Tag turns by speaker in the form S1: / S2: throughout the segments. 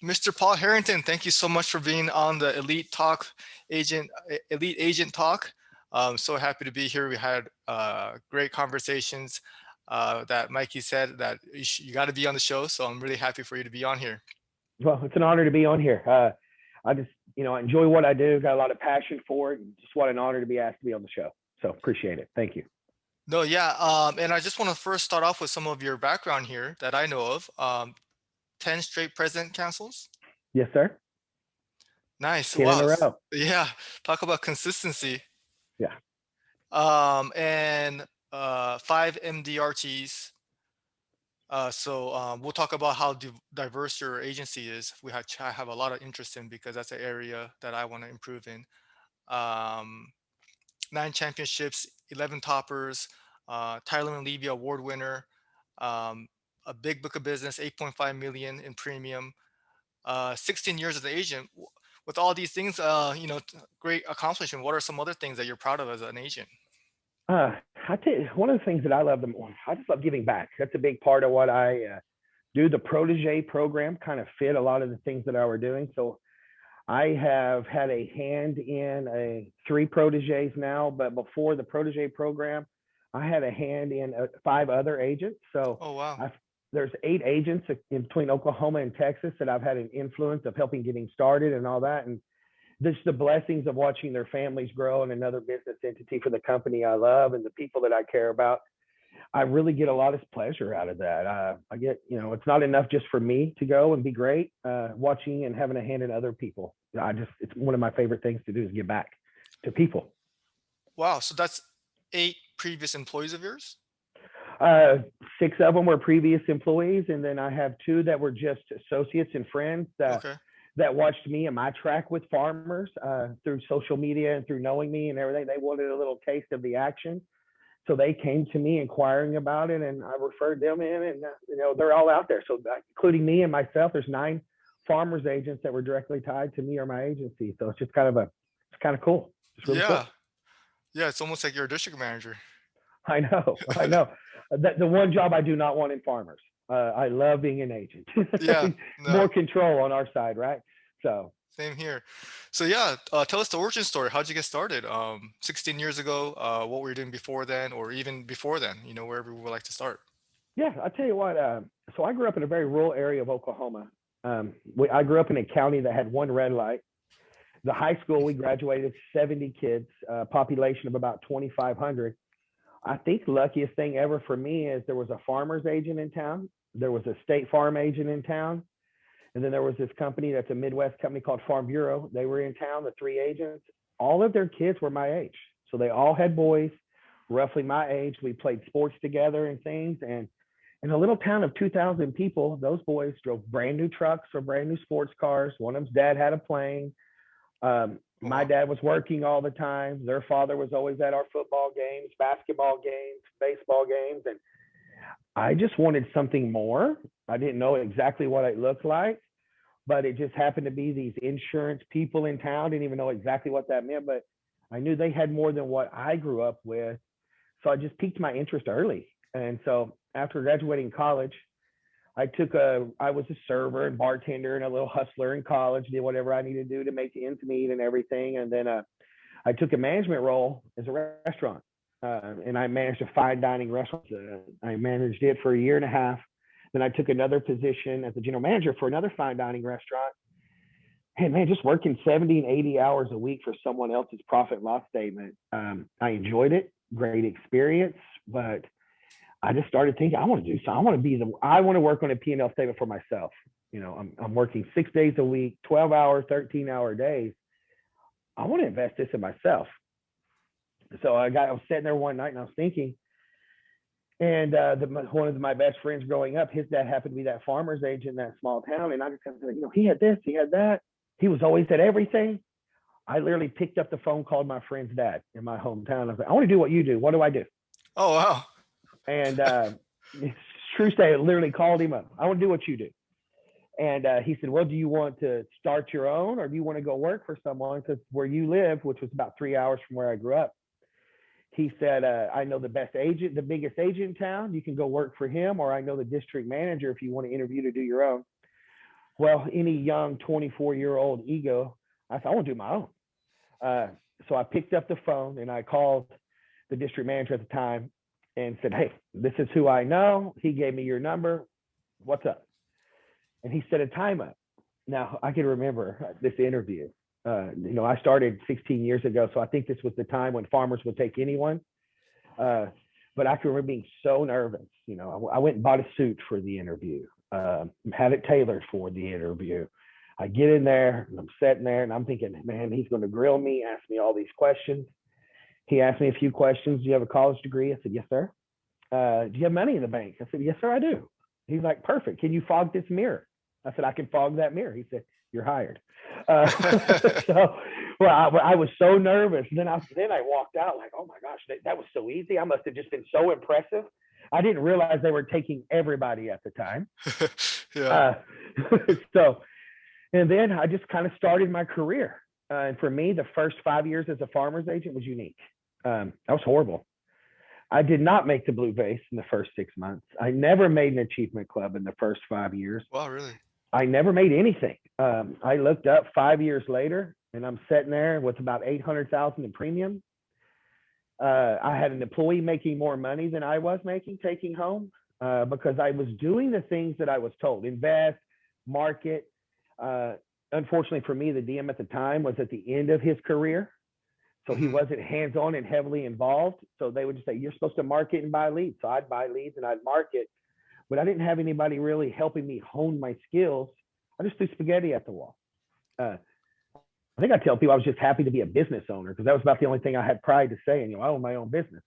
S1: Mr. Paul Harrington, thank you so much for being on the Elite Agent Talk. I'm so happy to be here. We had great conversations that Mikey said that you got to be on the show. So I'm really happy for you to be on here.
S2: Well, it's an honor to be on here. I just, I enjoy what I do. Got a lot of passion for it. And just what an honor to be asked to be on the show. So appreciate it. Thank you.
S1: No, yeah. And I just want to first start off with some of your background here that I know of. 10 straight president councils.
S2: Yes, sir.
S1: Nice.
S2: 10 in
S1: Wow.
S2: a row.
S1: Yeah. Talk about consistency.
S2: Yeah.
S1: And five MDRTs. We'll talk about how diverse your agency is. I have a lot of interest in because that's an area that I want to improve in. Um, 9 championships, 11 toppers, Tyler and Leavy award winner, um, a big book of business, 8.5 million in premium, 16 years as an agent. With all these things, great accomplishment. What are some other things that you're proud of as an agent?
S2: I tell you, one of the things that I love the most, I just love giving back. That's a big part of what I do. The protege program kind of fit a lot of the things that I were doing. So I have had a hand in three proteges now, but before the protege program, I had a hand in five other agents. So
S1: Oh, wow.
S2: there's 8 agents in between Oklahoma and Texas that I've had an influence of helping getting started and all that. And just the blessings of watching their families grow and another business entity for the company I love and the people that I care about. I really get a lot of pleasure out of that. I get, it's not enough just for me to go and be great. Watching and having a hand in other people. It's one of my favorite things to do is give back to people.
S1: Wow. So that's 8 previous employees of yours?
S2: Uh, 6 of them were previous employees, and then I have 2 that were just associates and friends
S1: Okay.
S2: that watched me and my track with farmers through social media and through knowing me and everything. They wanted a little taste of the action. So they came to me inquiring about it, and I referred them in, and they're all out there. So including me and myself, there's 9 farmers agents that were directly tied to me or my agency. So it's kind of cool. It's really
S1: Yeah.
S2: cool.
S1: Yeah. It's almost like you're a district manager.
S2: I know, I know. The one job I do not want in farmers. I love being an agent.
S1: Yeah. No,
S2: More control on our side, right? So
S1: same here. So yeah, tell us the origin story. How'd you get started? 16 years ago, what were you doing before then, or even before then? Wherever we would like to start.
S2: yeah, I'll tell you what. So I grew up in a very rural area of Oklahoma. I grew up in a county that had one red light. The high school we graduated 70 kids, population of about 2,500. I think the luckiest thing ever for me is there was a farmer's agent in town. There was a state farm agent in town. And then there was this company that's a Midwest company called Farm Bureau. They were in town, the 3 agents. All of their kids were my age. So they all had boys, roughly my age. We played sports together and things. And in a little town of 2,000 people, those boys drove brand new trucks or brand new sports cars. One of them's dad had a plane.
S1: Oh,
S2: My
S1: wow.
S2: dad was working all the time. Their father was always at our football games, basketball games, baseball games. And I just wanted something more. I didn't know exactly what it looked like, but it just happened to be these insurance people in town. Didn't even know exactly what that meant, but I knew they had more than what I grew up with. So I just piqued my interest early. And so after graduating college, I was a server and bartender and a little hustler in college, did whatever I needed to do to make ends meet and everything. And then I took a management role as a restaurant. And I managed a fine dining restaurant. I managed it for a year and a half. Then I took another position as a general manager for another fine dining restaurant. And man, just working 70 and 80 hours a week for someone else's profit and loss statement. I enjoyed it, great experience, but I just started thinking, I want to do something. I want to work on a P&L statement for myself. I'm working 6 days a week, 12-hour, 13-hour days. I want to invest this in myself. So I was sitting there one night and I was thinking, and one of my best friends growing up, his dad happened to be that farmer's agent in that small town. And I just kind of like, he had this, he had that. He was always at everything. I literally picked up the phone, called my friend's dad in my hometown. I was like, I want to do what you do. What do I do?
S1: Oh, wow.
S2: And true state, I literally called him up. I want to do what you do. And he said, well, do you want to start your own or do you want to go work for someone? Because where you live, which was about 3 hours from where I grew up, he said, I know the best agent, the biggest agent in town. You can go work for him, or I know the district manager if you want to interview to do your own. Well, any young 24-year-old ego, I said, I want to do my own. Uh, so I picked up the phone and I called the district manager at the time and said, hey, this is who I know. He gave me your number. What's up? And he set a time up. Now, I can remember this interview. I started 16 years ago, so I think this was the time when farmers would take anyone. Uh, but I can remember being so nervous. I went and bought a suit for the interview, had it tailored for the interview. I get in there and I'm sitting there and I'm thinking, man, he's going to grill me, ask me all these questions. He asked me a few questions. Do you have a college degree? I said, yes, sir. Do you have money in the bank? I said, yes, sir, I do. He's like, perfect. Can you fog this mirror? I said, I can fog that mirror. He said, you're hired. So, well, I was so nervous. Then I walked out like, oh my gosh, that was so easy. I must have just been so impressive. I didn't realize they were taking everybody at the time.
S1: Yeah.
S2: So, and then I just kind of started my career. And for me, the first 5 years as a farmer's agent was unique. That was horrible. I did not make the blue vase in the first 6 months. I never made an achievement club in the first 5 years.
S1: Wow, really?
S2: I never made anything. I looked up 5 years later, and I'm sitting there with about $800,000 in premium. I had an employee making more money than I was making taking home because I was doing the things that I was told: invest, market. Unfortunately for me, the DM at the time was at the end of his career, so he wasn't hands-on and heavily involved. So they would just say, "You're supposed to market and buy leads." So I'd buy leads and I'd market, but I didn't have anybody really helping me hone my skills. I just threw spaghetti at the wall. I think I tell people I was just happy to be a business owner because that was about the only thing I had pride to say. And I own my own business.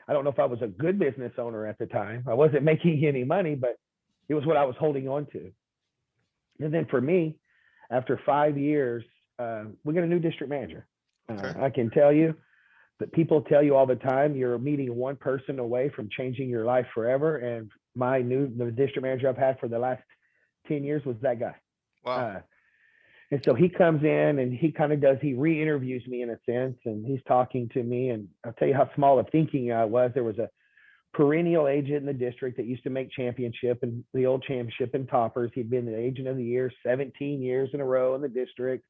S2: I don't know if I was a good business owner at the time. I wasn't making any money, but it was what I was holding on to. And then for me, after 5 years, we got a new district manager.
S1: Okay.
S2: I can tell you that people tell you all the time you're meeting one person away from changing your life forever. And the district manager I've had for the last 10 years was that guy.
S1: Wow.
S2: And so he comes in and he re-interviews me in a sense, and he's talking to me. And I'll tell you how small of thinking I was. There was a perennial agent in the district that used to make championship and the old championship and toppers. He'd been the agent of the year 17 years in a row in the district.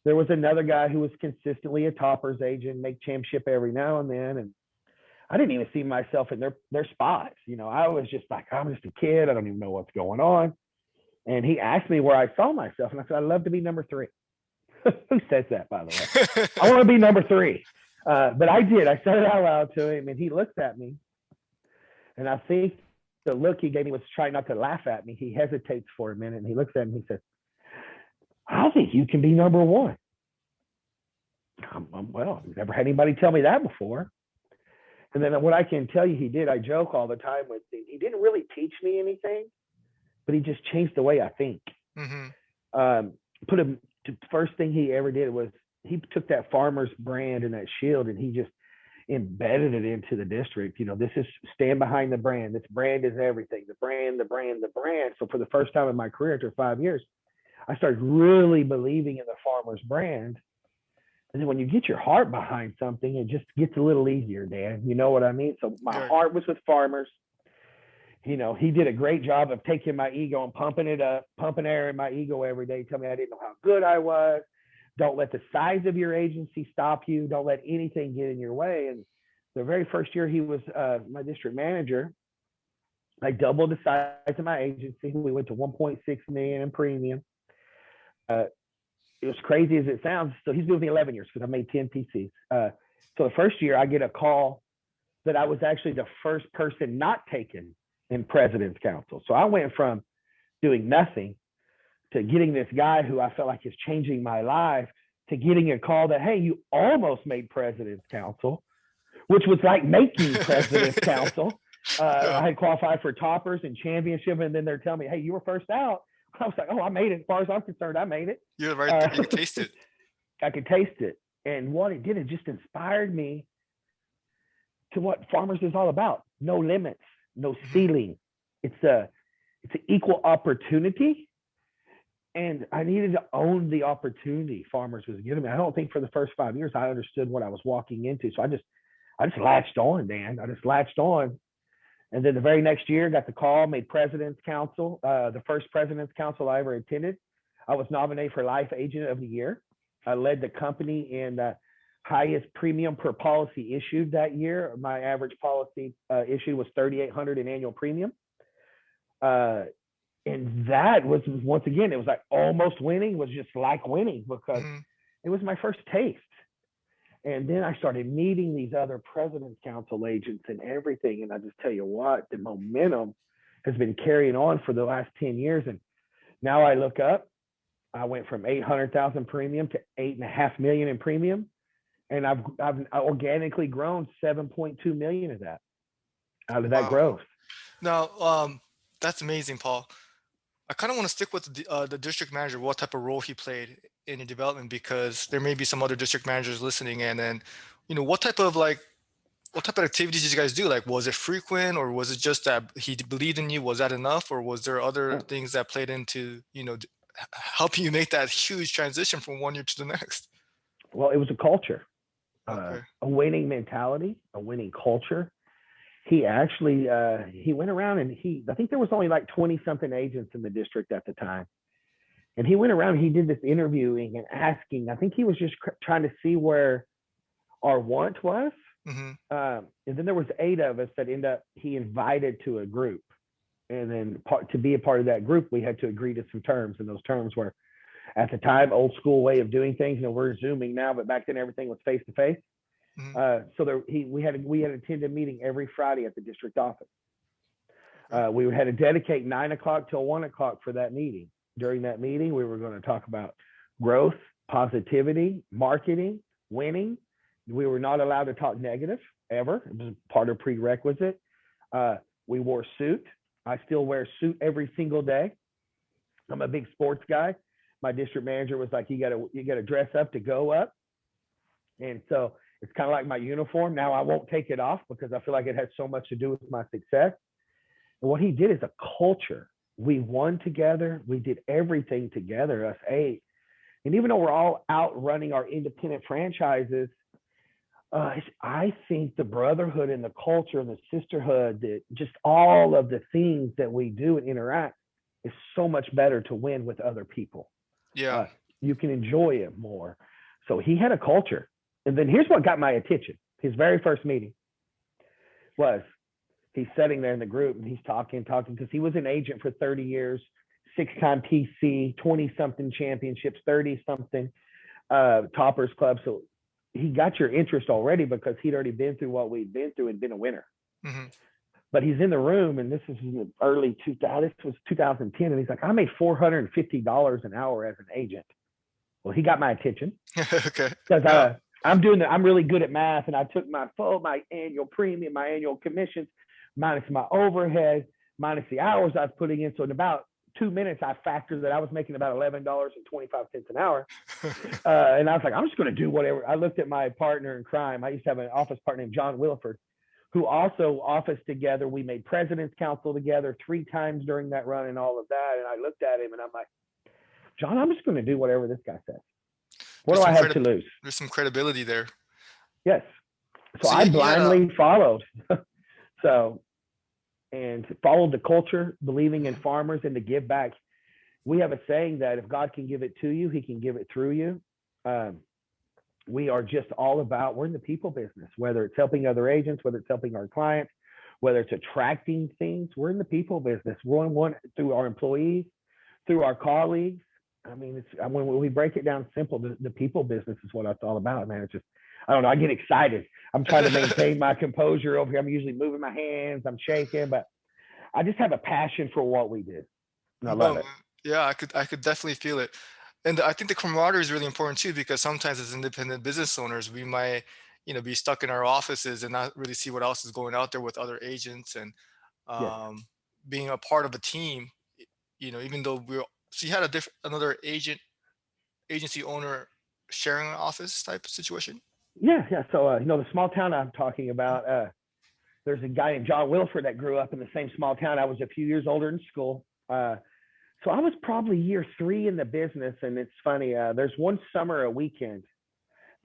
S2: There was another guy who was consistently a toppers agent, make championship every now and then. And I didn't even see myself in their spots. I was just like, I'm just a kid. I don't even know what's going on. And he asked me where I saw myself. And I said, I'd love to be number 3. Who says that, by the way? I want to be number 3. But I did. I said it out loud to him, and he looked at me. And I think the look he gave me was trying not to laugh at me. He hesitates for a minute, and he looks at me and he says, I think you can be number 1. Well, I've never had anybody tell me that before. And then what I can tell you he did, I joke all the time with him. He didn't really teach me anything, but he just changed the way I think. The first thing he ever did was he took that farmer's brand and that shield and he just embedded it into the district. This is stand behind the brand. This brand is everything. The brand, the brand, the brand. So for the first time in my career after 5 years, I started really believing in the farmer's brand. And then when you get your heart behind something, it just gets a little easier, Dan. You know what I mean? So my heart was with farmers. He did a great job of taking my ego and pumping it up, pumping air in my ego every day, tell me I didn't know how good I was. Don't let the size of your agency stop you. Don't let anything get in your way. And the very first year he was my district manager, I doubled the size of my agency. We went to 1.6 million in premium. It was crazy as it sounds. So he's been with me 11 years because I made 10 PCs. So the first year I get a call that I was actually the first person not taken in President's Council. So I went from doing nothing to getting this guy who I felt like is changing my life to getting a call that, hey, you almost made President's Council, which was like making President's Council. I had qualified for toppers and championship, and then they're telling me, hey, you were first out. I was like, oh, I made it. As far as I'm concerned, I made it.
S1: You're right. You could taste it.
S2: I could taste it. And what it did, it just inspired me to what farmers is all about. No limits, no ceiling. It's an equal opportunity. And I needed to own the opportunity farmers was giving me. I don't think for the first 5 years I understood what I was walking into. So I just latched on, Dan. I just latched on. And then the very next year, got the call, made President's Council, the first President's Council I ever attended. I was nominated for Life Agent of the Year. I led the company in the highest premium per policy issued that year. My average policy issued was $3,800 in annual premium. And that was, once again, it was like almost winning. It was just like winning because
S1: Hmm.
S2: it was my first taste. And then I started meeting these other President's Council agents and everything. And I just tell you what, the momentum has been carrying on for the last 10 years. And now I look up, I went from 800,000 premium to 8.5 million in premium. And I've organically grown 7.2 million of that out of that
S1: Wow.
S2: growth.
S1: Now, that's amazing, Paul. I kind of want to stick with the district manager, what type of role he played in your development, because there may be some other district managers listening in, and what type of activities did you guys do? Like, was it frequent, or was it just that he believed in you? Was that enough, or was there other things that played into helping you make that huge transition from one year to the next?
S2: Well, it was a culture,
S1: Okay.
S2: a winning mentality, a winning culture. He actually he went around and I think there was only like 20 something agents in the district at the time. And he went around and he did this interviewing and asking. I think he was just trying to see where our want was.
S1: Hmm.
S2: And then there was 8 of us that he invited to a group. And then to be a part of that group, we had to agree to some terms. And those terms were, at the time, old school way of doing things. We're Zooming now, but back then everything was face to face.
S1: Hmm.
S2: So we had to attend a meeting every Friday at the district office. We had to dedicate 9 o'clock till 1 o'clock for that meeting. During that meeting, we were going to talk about growth, positivity, marketing, winning. We were not allowed to talk negative ever. It was part of prerequisite. We wore suit. I still wear suit every single day. I'm a big sports guy. My district manager was like, you gotta dress up to go up. And so it's kind of like my uniform. Now I won't take it off because I feel like it has so much to do with my success. And what he did is a culture. We won together. We did everything together, us 8. And even though we're all out running our independent franchises, I think the brotherhood and the culture and the sisterhood, that just all of the things that we do and interact is so much better to win with other people.
S1: Yeah.
S2: You can enjoy it more. So he had a culture. And then here's what got my attention. His very first meeting was, he's sitting there in the group and he's talking, because he was an agent for 30 years, 6-time PC, 20-something championships, 30-something Toppers Club. So he got your interest already because he'd already been through what we'd been through and been a winner.
S1: Hmm.
S2: But he's in the room, and this is in the early 2000s. This was 2010, and he's like, I made $450 an hour as an agent. Well, he got my attention
S1: Okay.
S2: because
S1: Yeah.
S2: I'm really good at math, and I took my annual premium, my annual commissions, minus my overhead, minus the hours I was putting in. So in about 2 minutes, I factored that I was making about $11.25 an hour. And I was like, I'm just going to do whatever. I looked at my partner in crime. I used to have an office partner named John Williford, who also officed together. We made President's Council together 3 times during that run and all of that. And I looked at him and I'm like, John, I'm just going to do whatever this guy says. What
S1: There's
S2: do I
S1: some
S2: have to lose?
S1: there's some credibility there.
S2: Yes. So
S1: So
S2: I
S1: you had
S2: blindly followed. And followed the culture, believing in farmers and to give back. We have a saying that if God can give it to you, he can give it through you. We are just all about, we're in the people business, whether it's helping other agents, whether it's helping our clients, whether it's attracting things, we're in the people business. We're one through our employees, through our colleagues. I mean, when we break it down simple, the people business is what it's all about, man. It's just, I don't know, I get excited. I'm trying to maintain my composure over here. I'm usually moving my hands, I'm shaking, but I just have a passion for what we do. And I
S1: No,
S2: love it.
S1: man. Yeah, I could definitely feel it. And I think the camaraderie is really important too, because sometimes as independent business owners, we might, be stuck in our offices and not really see what else is going out there with other agents, and
S2: Yes.
S1: um, being a part of a team, even though so you had another agency owner sharing an office type of situation.
S2: Yeah. Yeah. So, the small town I'm talking about, there's a guy named John Wilford that grew up in the same small town. I was a few years older in school. So I was probably year 3 in the business. And it's funny, there's one summer, a weekend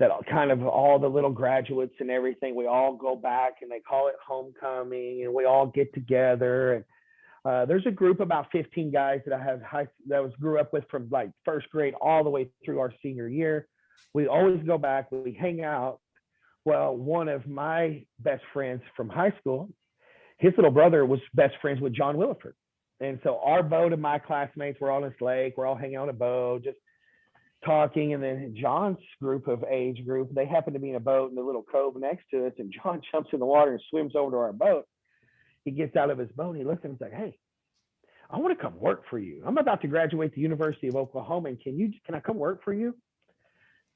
S2: that kind of all the little graduates and everything, we all go back and they call it homecoming and we all get together. And there's a group about 15 guys that I have grew up with from like first grade all the way through our senior year. We always go back, we hang out. Well, one of my best friends from high school, his little brother was best friends with John Williford. And so our boat and my classmates were on this lake. We're all hanging out on a boat, just talking. And then John's age group, they happened to be in a boat in the little cove next to us. And John jumps in the water and swims over to our boat. He gets out of his boat and he looks at him and he's like, hey, I want to come work for you. I'm about to graduate the University of Oklahoma. And can I come work for you?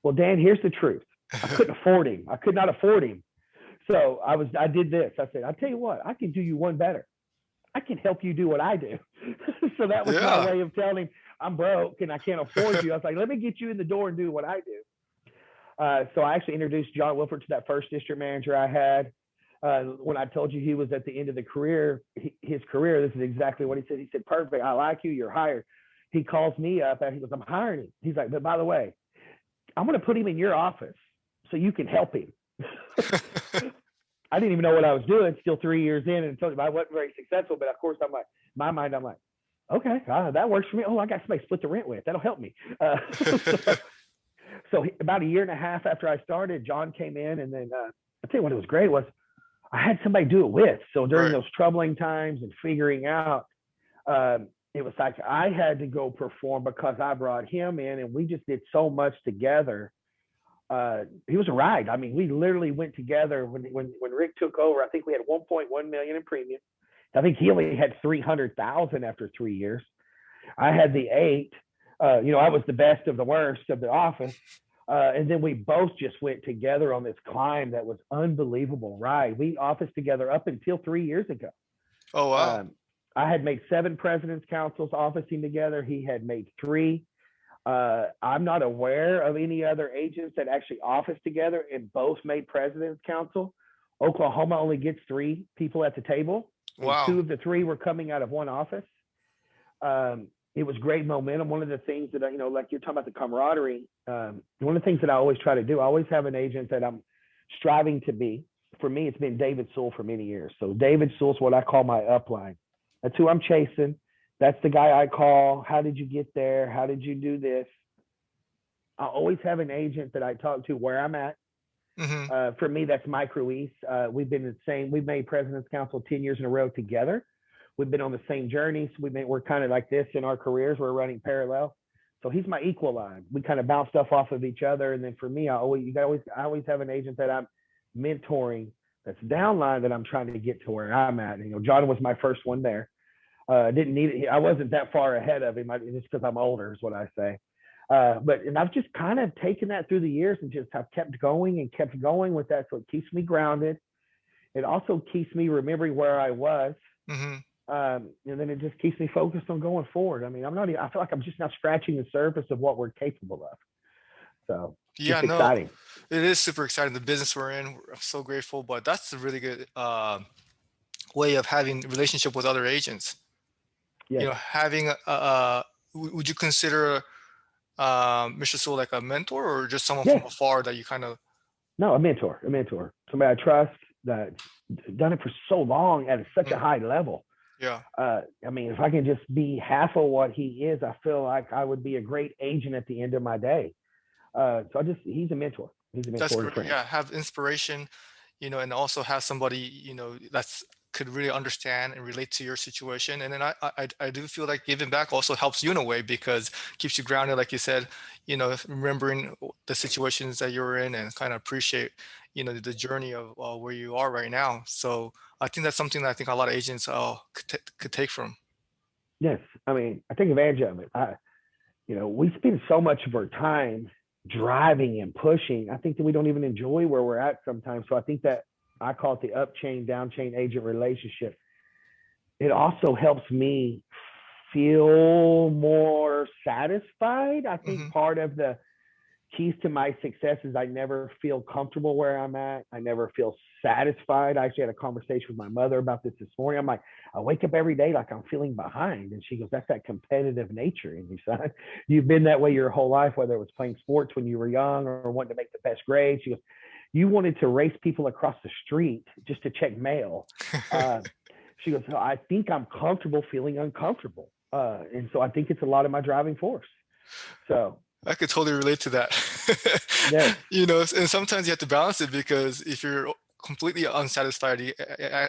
S2: Well, Dan, here's the truth. I couldn't afford him. I could not afford him. So I did this. I said, I'll tell you what, I can do you one better. I can help you do what I do. So that was my way of telling him I'm broke and I can't afford you. I was like, let me get you in the door and do what I do. So I actually introduced John Wilford to that first district manager I had. When I told you he was at the end of his career, this is exactly what he said. He said, perfect. I like you. You're hired. He calls me up and he goes, I'm hiring him. He's like, but by the way, I'm going to put him in your office so you can help him. I didn't even know what I was doing. Still 3 years in, and told him I wasn't very successful. But of course, I'm like, my mind, I'm like, okay, that works for me. Oh, I got somebody to split the rent with. That'll help me. So about a year and a half after I started, John came in, and then I tell you what, it was great was I had somebody do it with. So during those troubling times and figuring out, it was like I had to go perform because I brought him in, and we just did so much together. He was a ride. I mean, we literally went together when Rick took over. I think we had 1.1 million in premium. I think he only had 300,000 after 3 years. I had the 8. I was the best of the worst of the office. And then we both just went together on this climb that was unbelievable ride. We officed together up until 3 years ago.
S1: Oh, wow.
S2: I had made 7 president's councils officing together. He had made 3. I'm not aware of any other agents that actually office together and both made president's council. Oklahoma only gets 3 people at the table.
S1: Wow.
S2: 2 of the 3 were coming out of one office. It was great momentum. One of the things that, like you're talking about the camaraderie, one of the things that I always try to do, I always have an agent that I'm striving to be. For me, it's been David Sewell for many years. So David Sewell's what I call my upline. That's who I'm chasing. That's the guy I call. How did you get there? How did you do this? I always have an agent that I talk to where I'm at.
S1: Mm-hmm.
S2: For me, that's Mike Ruiz. We've made President's Council 10 years in a row together. We've been on the same journeys. We're kind of like this in our careers. We're running parallel. So he's my equal line. We kind of bounce stuff off of each other. And then for me, I always have an agent that I'm mentoring that's downline that I'm trying to get to where I'm at. John was my first one there. Didn't need it. I wasn't that far ahead of him. Just because I'm older is what I say. And I've just kind of taken that through the years and just have kept going with that. So it keeps me grounded. It also keeps me remembering where I was.
S1: Mm-hmm.
S2: And then it just keeps me focused on going forward. I mean, I feel like I'm just now scratching the surface of what we're capable of. So
S1: yeah,
S2: it's exciting.
S1: It is super exciting. The business we're in, I'm so grateful, but that's a really good way of having a relationship with other agents.
S2: Yes.
S1: Having would you consider Mr. Sewell like a mentor or just someone from afar that you kind of?
S2: No, a mentor, somebody I trust that's done it for so long at such a high level.
S1: Yeah.
S2: I mean, if I can just be half of what he is, I feel like I would be a great agent at the end of my day. He's a mentor. He's a mentor.
S1: That's great. Yeah, have inspiration, and also have somebody, that's could really understand and relate to your situation. And then I do feel like giving back also helps you in a way because keeps you grounded, like you said, remembering the situations that you're in and kind of appreciate, the journey of where you are right now. So I think that's something that I think a lot of agents could take from.
S2: Yes. I mean, I take advantage of it. We spend so much of our time driving and pushing. I think that we don't even enjoy where we're at sometimes. So I think that I call it the up chain, down chain agent relationship. It also helps me feel more satisfied. I think part of the keys to my success is I never feel comfortable where I'm at. I never feel satisfied. I actually had a conversation with my mother about this morning. I'm like, I wake up every day like I'm feeling behind. And she goes, that's that competitive nature in you, son. You've been that way your whole life, whether it was playing sports when you were young or wanting to make the best grades. She goes, you wanted to race people across the street just to check mail. Uh, she goes, so I think I'm comfortable feeling uncomfortable. And so I think it's a lot of my driving force. So
S1: I could totally relate to that.
S2: yes.
S1: And sometimes you have to balance it, because if you're completely unsatisfied, you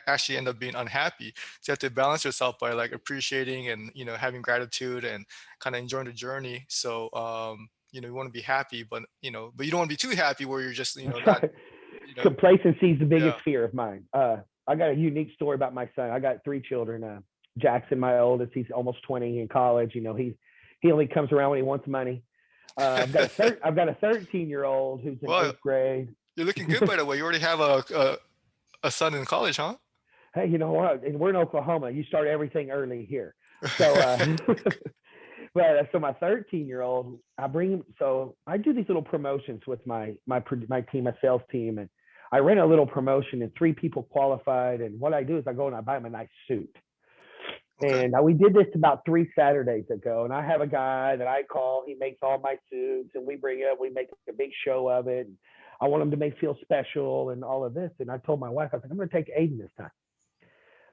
S1: actually end up being unhappy. So you have to balance yourself by like appreciating and having gratitude and kind of enjoying the journey. So you want to be happy, but you don't want to be too happy where you're just
S2: That's
S1: not
S2: right.
S1: you know
S2: Complacency is the
S1: yeah.
S2: biggest fear of mine. I got a unique story about my son. I got 3 children. Jackson, my oldest, he's almost 20 in college. He only comes around when he wants money. I've got a 13-year-old who's in
S1: Well,
S2: 8th grade.
S1: you're looking good, by the way. You already have a son in college, huh?
S2: Hey, you know what? And we're in Oklahoma. You start everything early here. So, so my 13-year-old, I bring him. So I do these little promotions with my team, my sales team, and I ran a little promotion, and 3 people qualified. And what I do is I go and I buy him a nice suit.
S1: Okay.
S2: And we did this about 3 Saturdays ago. And I have a guy that I call. He makes all my suits, and we bring it up. We make a big show of it. And I want him to make feel special and all of this. And I told my wife, I was like, I'm going to take Aiden this time.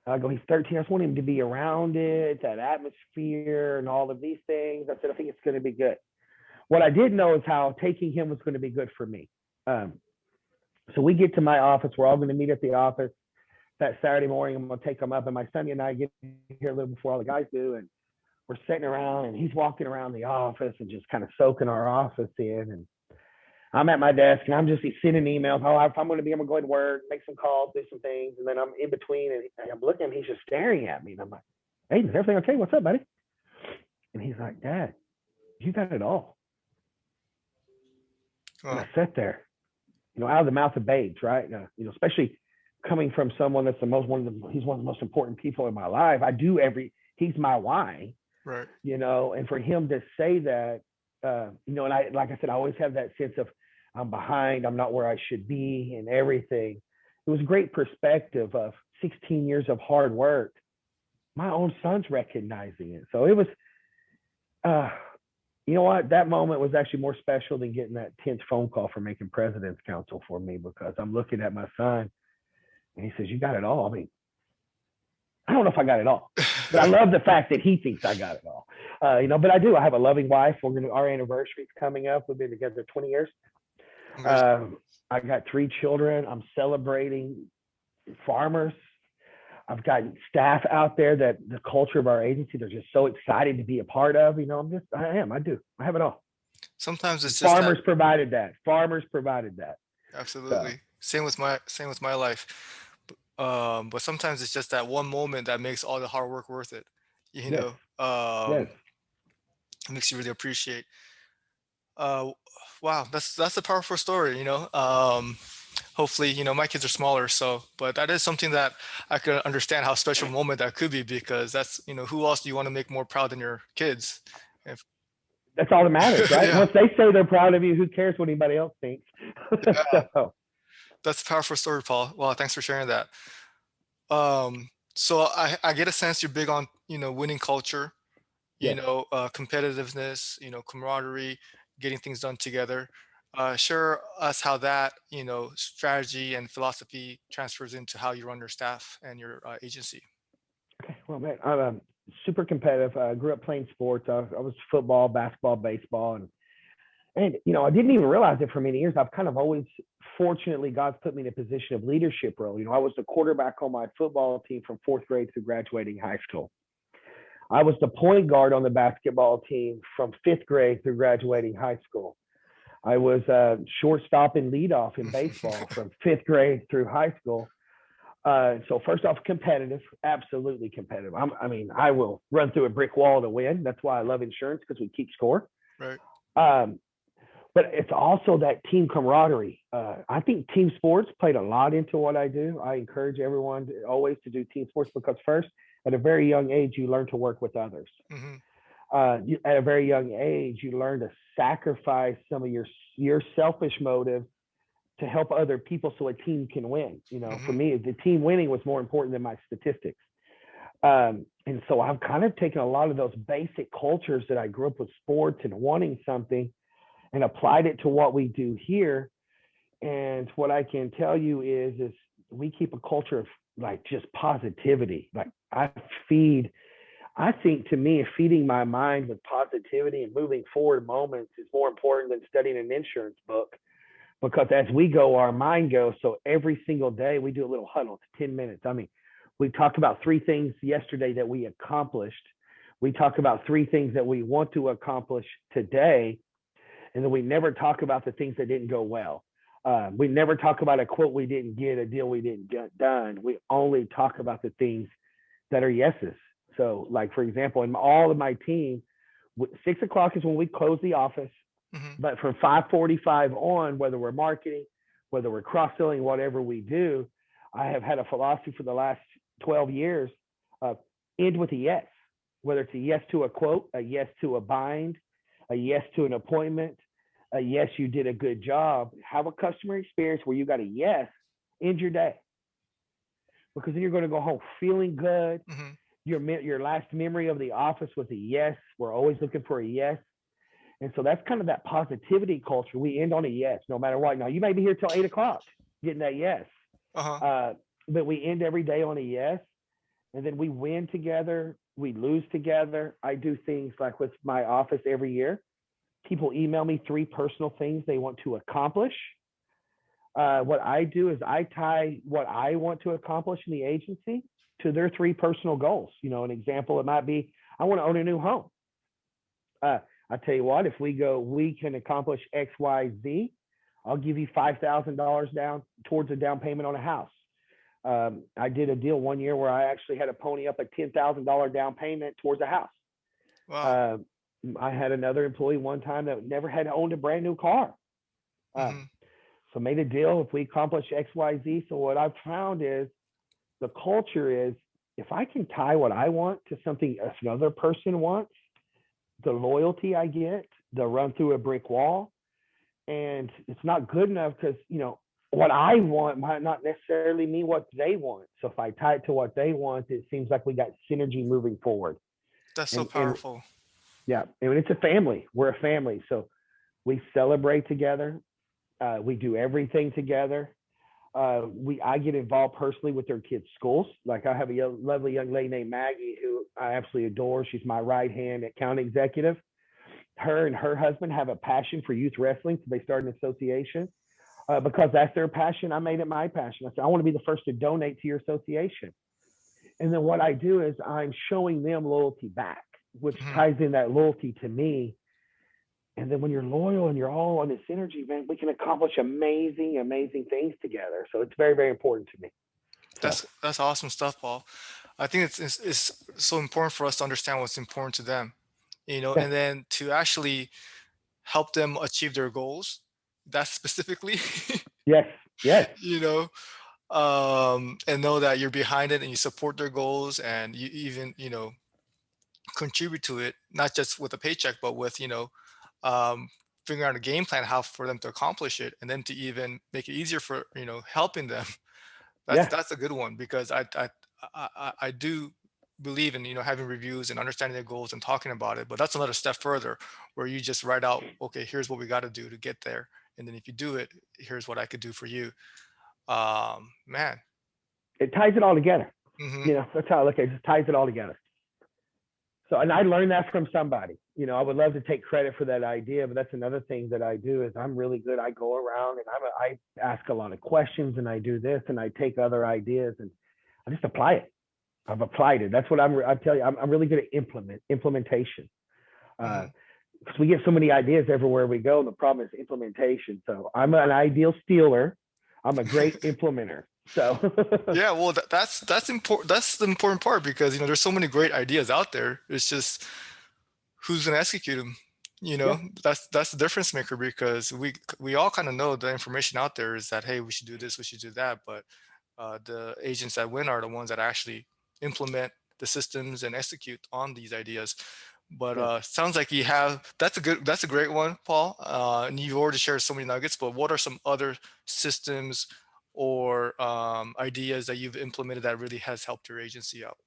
S2: I go, he's 13. I just want him to be around it, that atmosphere, and all of these things. I said, I think it's going to be good. What I didn't know is how taking him was going to be good for me. So we get to my office. We're all going to meet at the office that Saturday morning. I'm going to take him up, and my son and I get here a little before all the guys do, and we're sitting around, and he's walking around the office and just kind of soaking our office in. And I'm at my desk, and I'm just sending emails. Oh, if I'm going to be, I'm going to go ahead and work, make some calls, do some things, and then I'm in between, and I'm looking, and he's just staring at me, and I'm like, "Hey, is everything okay? What's up, buddy?" And he's like, "Dad, you got it all." And
S1: Oh,
S2: I sat there, out of the mouth of babes, right? Especially coming from someone that's he's one of the most important people in my life. He's my why,
S1: right.
S2: and for him to say that, and like I said, I always have that sense of I'm behind, I'm not where I should be, and everything. It was a great perspective of 16 years of hard work. My own son's recognizing it. So it was, you know what? That moment was actually more special than getting that 10th phone call from making President's Council for me, because I'm looking at my son and he says, "You got it all." I mean, I don't know if I got it all, but I love the fact that he thinks I got it all. But I do. I have a loving wife. Our anniversary's coming up. We've been together 20 years. I got 3 children. I'm celebrating farmers. I've got staff out there that the culture of our agency, they're just so excited to be a part of. I do. I have it all.
S1: Sometimes it's just
S2: Farmers provided that.
S1: absolutely
S2: So,
S1: same with my life. But sometimes it's just that one moment that makes all the hard work worth it. You
S2: yes,
S1: know,
S2: yes.
S1: it makes you really appreciate. Uh, wow, that's a powerful story. Hopefully, my kids are smaller, but that is something that I can understand how special a moment that could be, because that's, who else do you want to make more proud than your kids? If,
S2: That's all that matters, right?
S1: yeah,
S2: Once they say they're proud of you, who cares what anybody else thinks?
S1: yeah,
S2: So,
S1: that's a powerful story, Paul. Wow, thanks for sharing that. So I get a sense you're big on, winning culture,
S2: yes.
S1: competitiveness, camaraderie, getting things done together. Share us how that, strategy and philosophy transfers into how you run your staff and your agency.
S2: Okay. Well, man, I'm super competitive. I grew up playing sports. I was football, basketball, baseball, and I didn't even realize it for many years. I've kind of always, fortunately, God's put me in a position of leadership role. I was the quarterback on my football team from 4th grade through graduating high school. I was the point guard on the basketball team from 5th grade through graduating high school. I was shortstop and leadoff in baseball from 5th grade through high school. So first off, competitive, absolutely competitive. I will run through a brick wall to win. That's why I love insurance, because we keep score.
S1: Right.
S2: Um, but it's also that team camaraderie. I think team sports played a lot into what I do. I encourage everyone always to do team sports, because first, at a very young age, you learn to work with others.
S1: Hmm.
S2: At a very young age, you learn to sacrifice some of your selfish motives to help other people so a team can win. For
S1: Hmm.
S2: me, the team winning was more important than my statistics. And so I've kind of taken a lot of those basic cultures that I grew up with sports and wanting something and applied it to what we do here. And what I can tell you is we keep a culture of like just positivity. Like feed, I think to me, feeding my mind with positivity and moving forward moments is more important than studying an insurance book because as we go, our mind goes. So every single day we do a little huddle. It's 10 minutes. I mean, we talked about three things yesterday that we accomplished. We talk about three things that we want to accomplish today. And then we never talk about the things that didn't go well. We never talk about a quote we didn't get, a deal we didn't get done. We only talk about the things that are yeses. So, like for example, in all of my team, 6 o'clock is when we close the office.
S1: Hmm.
S2: But from 5:45 on, whether we're marketing, whether we're cross selling, whatever we do, I have had a philosophy for the last 12 years. Uh, End with a yes, whether it's a yes to a quote, a yes to a bind, a yes to an appointment, a yes, you did a good job. Have a customer experience where you got a yes, end your day. Because then you're going to go home feeling good.
S1: Hmm.
S2: Your last memory of the office was a yes. We're always looking for a yes. And so that's kind of that positivity culture. We end on a yes, no matter what. Now, you may be here till 8 o'clock getting that yes,
S1: Uh-huh.
S2: uh, but we end every day on a yes. And then we win together, we lose together. I do things like with my office every year. People email me three personal things they want to accomplish. What I do is I tie what I want to accomplish in the agency to their three personal goals. An example, it might be I want to own a new home. uh, I tell you what, if we can accomplish X, Y, Z, I'll give you $5,000 down towards a down payment on a house. I did a deal one year where I actually had to pony up a $10,000 down payment towards a house.
S1: Wow.
S2: Uh, I had another employee one time that never had owned a brand new car. Uh,
S1: Hmm.
S2: so made a deal if we accomplish X, Y, Z. So what I've found is the culture is if I can tie what I want to something another person wants, the loyalty I get, the run through a brick wall, and it's not good enough because what I want might not necessarily mean what they want. So if I tie it to what they want, it seems like we got synergy moving forward.
S1: That's so
S2: And
S1: powerful.
S2: yeah, and it's a family. We're a family, so we celebrate together. We do everything together. I get involved personally with their kids' schools. Like I have a lovely young lady named Maggie who I absolutely adore. She's my right hand account executive. Her and her husband have a passion for youth wrestling, so they started an association. Because that's their passion, I made it my passion. I said, I want to be the first to donate to your association. And then what I do is I'm showing them loyalty back, which
S1: Hmm.
S2: ties in that loyalty to me. And then when you're loyal and you're all on this energy, man, we can accomplish amazing, amazing things together. So it's very, very important to me. So
S1: That's awesome stuff, Paul. I think it's so important for us to understand what's important to them,
S2: yeah,
S1: and then to actually help them achieve their goals. That's specifically,
S2: yes, yes,
S1: you know, and know that you're behind it and you support their goals and you even, contribute to it, not just with a paycheck, but with, um, figuring out a game plan how for them to accomplish it, and then to even make it easier for, helping them. That's
S2: yeah,
S1: that's a good one because I do believe in having reviews and understanding their goals and talking about it. But that's another step further where you just write out, okay, here's what we got to do to get there, and then if you do it, here's what I could do for you. Man.
S2: it ties it all together.
S1: Hmm.
S2: That's how I look at it. It just ties it all together. So, and I learned that from somebody. I would love to take credit for that idea, but that's another thing that I do is I'm really good. I go around and I ask a lot of questions and I do this and I take other ideas and I just apply it. I've applied it. That's what I tell you. I'm really good at implementation.
S1: Hmm.
S2: Because we get so many ideas everywhere we go. And the problem is implementation. So I'm an ideal stealer. I'm a great implementer. So
S1: Yeah, well, that's important. That's the important part because there's so many great ideas out there. It's just who's going to execute them.
S2: yeah,
S1: That's the difference maker because we all kind of know the information out there is that, hey, we should do this, we should do that, but the agents that win are the ones that actually implement the systems and execute on these ideas. But
S2: Yeah.
S1: sounds like you have that's a great one, Paul. And you've already shared so many nuggets. But what are some other systems or ideas that you've implemented that really has helped your agency out?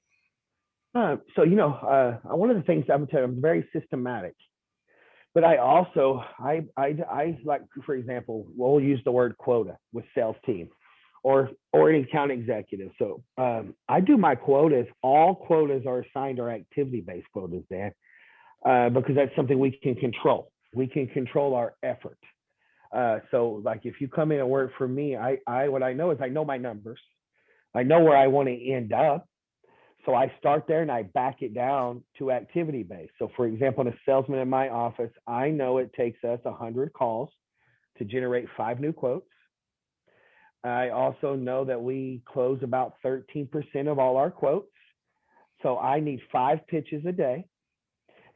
S2: So one of the things I'm telling you, I'm very systematic, but I also I like, for example, we'll use the word quota with sales team, or an account executive. So I do my quotas. All quotas are assigned our activity based quotas, Dan, because that's something we can control. We can control our effort. So like if you come in and work for me, I what I know is I know my numbers. I know where I want to end up. So I start there and I back it down to activity based. So for example, in a salesman in my office, I know it takes us 100 calls to generate 5 new quotes. I also know that we close about 13% of all our quotes. So I need 5 pitches a day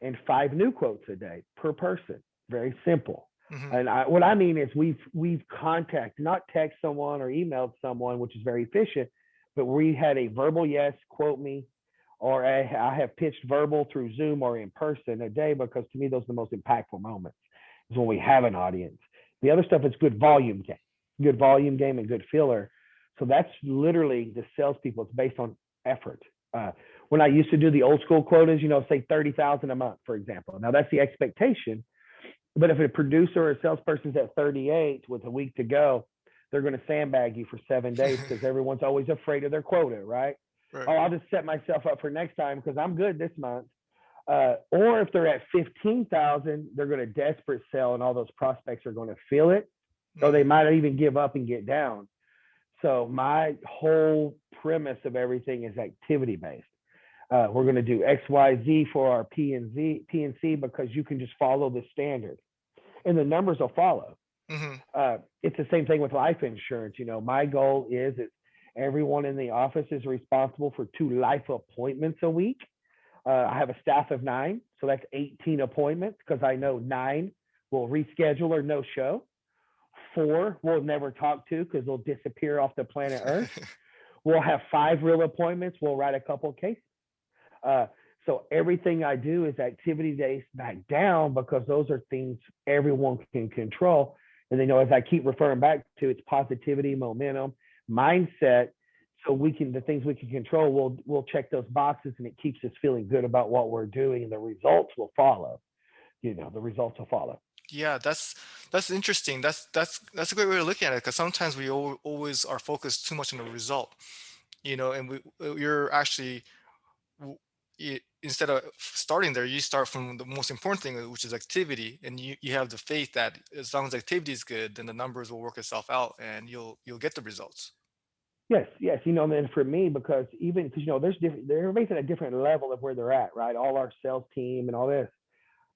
S2: and 5 new quotes a day per person. Very simple.
S1: Hmm.
S2: And what I mean is we've contacted, not text someone or emailed someone, which is very efficient, but we had a verbal yes, quote me, or I have pitched verbal through Zoom or in person a day, because to me those are the most impactful moments is when we have an audience. The other stuff is good volume game and good filler. So that's literally the salespeople. It's based on effort. When I used to do the old school quotas, say 30,000 a month, for example. Now that's the expectation. But if a producer or a salesperson's at 38 with a week to go, they're going to sandbag you for 7 days because everyone's always afraid of their quota, right? Oh,
S1: Right.
S2: I'll just set myself up for next time because I'm good this month. Or if they're at 15,000, they're going to desperate sell, and all those prospects are going to feel it, or they
S1: Hmm.
S2: might even give up and get down. So my whole premise of everything is activity based. We're going to do X, Y, Z for our P and C, because you can just follow the standard, and the numbers will follow.
S1: Hmm.
S2: It's the same thing with life insurance. My goal is that everyone in the office is responsible for 2 life appointments a week. I have a staff of 9, so that's 18 appointments, because I know 9 will reschedule or no show. 4 we'll never talk to because they'll disappear off the planet Earth. We'll have 5 real appointments. We'll write a couple of cases. Uh, so everything I do is activity based back down, because those are things everyone can control. And as I keep referring back to, it's positivity, momentum, mindset. So the things we can control, we'll check those boxes, and it keeps us feeling good about what we're doing, and the results will follow. The results will follow.
S1: Yeah, that's interesting. That's a great way of looking at it, because sometimes we always are focused too much on the result, and you're actually instead of starting there, you start from the most important thing, which is activity, and you have the faith that as long as activity is good, then the numbers will work itself out, and you'll get the results.
S2: Yes, yes. And for me, because even because there's different, everybody's at a different level of where they're at, right? All our sales team and all this.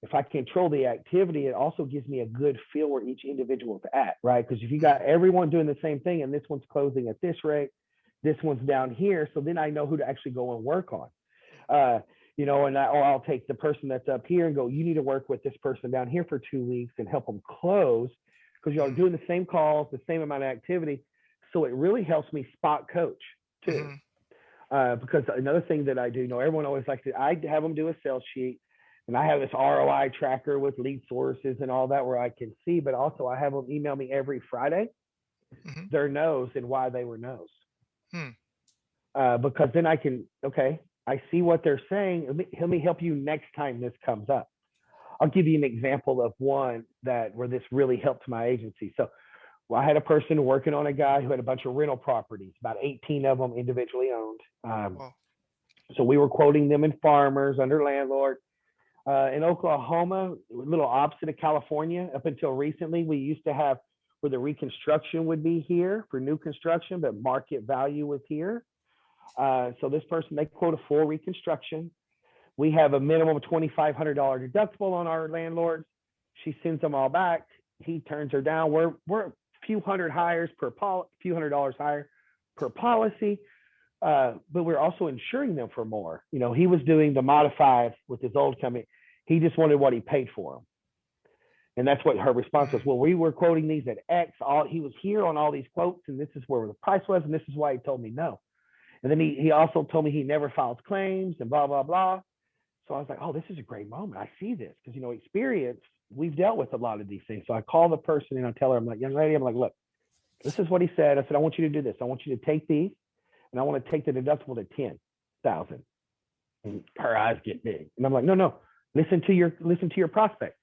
S2: If I control the activity, it also gives me a good feel where each individual is at, right? Because if you got
S1: Mhm.
S2: everyone doing the same thing, and this one's closing at this rate, this one's down here, so then I know who to actually go and work on. Uh, or I'll take the person that's up here and go, you need to work with this person down here for 2 weeks and help them close, because y'all are
S1: Mhm.
S2: doing the same calls, the same amount of activity. So it really helps me spot coach too.
S1: Mhm.
S2: Because another thing that I do, everyone always likes to, I have them do a sales sheet, and I have this ROI tracker with lead sources and all that where I can see, but also I have them email me every Friday
S1: Mhm.
S2: their no's and why they were no's.
S1: Hmm.
S2: Because then I can, okay, I see what they're saying. Let me help you next time this comes up. I'll give you an example of one where this really helped my agency. So I had a person working on a guy who had a bunch of rental properties, about 18 of them individually owned.
S1: Well.
S2: So we were quoting them in farmers under landlord. In Oklahoma, a little opposite of California. Up until recently, we used to have where the reconstruction would be here for new construction, but market value was here. So this person, they quote a full reconstruction. We have a minimum of $2,500 deductible on our landlords. She sends them all back. He turns her down. We're a few hundred hires per few $100 higher per policy. But we're also insuring them for more. He was doing the modified with his old company. He just wanted what he paid for them. And that's what her response was.
S1: Mhm.
S2: Well, we were quoting these at X. He was here on all these quotes, and this is where the price was, and this is why he told me no. And then he also told me he never files claims and blah, blah, blah. So I was like, oh, this is a great moment. I see this because, experience, we've dealt with a lot of these things. So I call the person and I tell her, I'm like, young lady, I'm like, look, this is what he said. I said, I want you to do this. I want you to take these and I want to take the deductible to 10,000. And her eyes get big. And I'm like, no, no, listen to your prospect.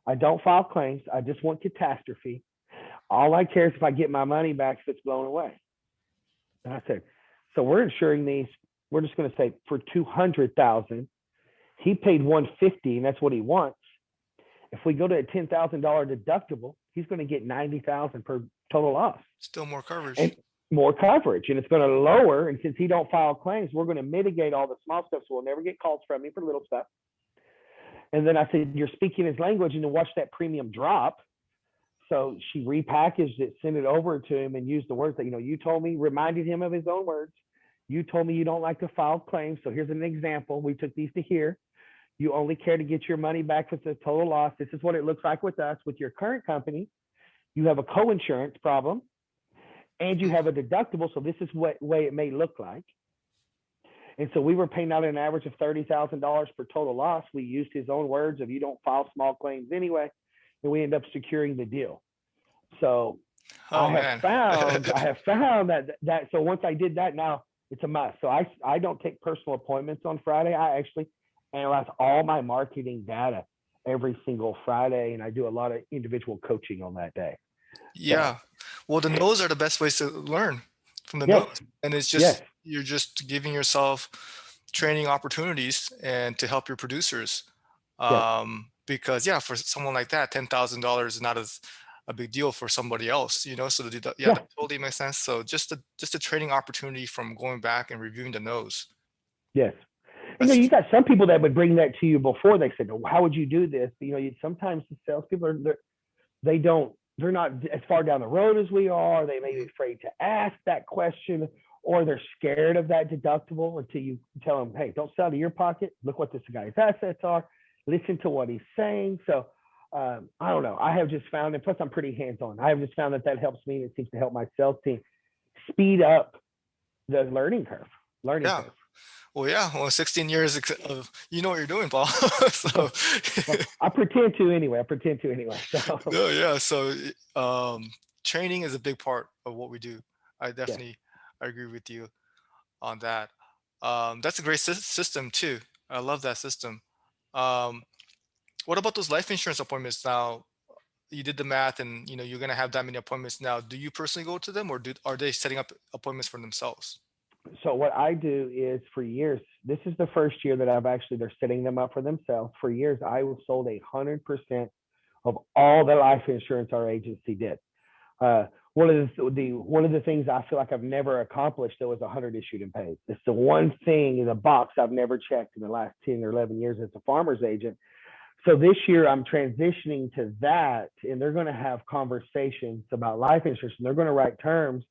S2: I don't file claims. I just want catastrophe. All I care is if I get my money back if it's blown away. And I said, so we're insuring these. We're just going to say for 200,000. He paid 150, and that's what he wants. If we go to a $10,000 deductible, he's going to get 90,000 per total loss.
S1: Still more
S2: And
S1: coverage.
S2: more coverage, and it's going to lower. And since he don't file claims, we're going to mitigate all the small stuff, so we'll never get calls from him for little stuff. And then I said, you're speaking his language, and to watch that premium drop. So she repackaged it, sent it over to him, and used the words that, you told me, reminded him of his own words. You told me you don't like to file claims. So here's an example. We took these to here. You only care to get your money back with the total loss. This is what it looks like with us. With your current company, you have a co-insurance problem and you have a deductible. So this is what way it may look like. And so we were paying out an average of $30,000 per total loss. We used his own words of you don't file small claims anyway. And we end up securing the deal. So
S1: Oh man.
S2: I have found that so once I did that, now it's a must. So I don't take personal appointments on Friday. I actually analyze all my marketing data every single Friday, and I do a lot of individual coaching on that day. So
S1: Yeah. Well, the no's are the best ways to learn from the
S2: yes,
S1: no's. And it's
S2: yes,
S1: just, you're just giving yourself training opportunities and to help your producers.
S2: yes,
S1: Because yeah, for someone like that, $10,000 is not as a big deal for somebody else, So yeah,
S2: yeah,
S1: that totally makes sense. So just a training opportunity from going back and reviewing the no's.
S2: yes. You
S1: That's
S2: got some people that would bring that to you before they said, well, how would you do this? Sometimes the salespeople they don't, they're not as far down the road as we are. They may be afraid to ask that question, or they're scared of that deductible until you tell them, hey, don't sell out of your pocket. Look what this guy's assets are. Listen to what he's saying. So I don't know. I have just found, and plus I'm pretty hands-on. I have just found that helps me, and it seems to help my sales team speed up the learning curve.
S1: yeah. Well, yeah. Well, 16 years of you know what you're doing, Paul. So
S2: Well, I pretend to anyway. So
S1: no, yeah. So training is a big part of what we do. I
S2: yeah.
S1: definitely I agree with you on that. That's a great system too. I love that system. Um, what about those life insurance appointments now? You did the math, and you're gonna have that many appointments now. Do you personally go to them, or are they setting up appointments for themselves?
S2: So what I do is for years, this is the first year that they're setting them up for themselves. For years, I was sold 100% of all the life insurance our agency did. Uh, one of the things I feel like I've never accomplished though is 100 issued and paid. It's the one thing in the box I've never checked in the last 10 or 11 years as a farmer's agent. So this year I'm transitioning to that, and they're going to have conversations about life insurance, and they're going to write terms.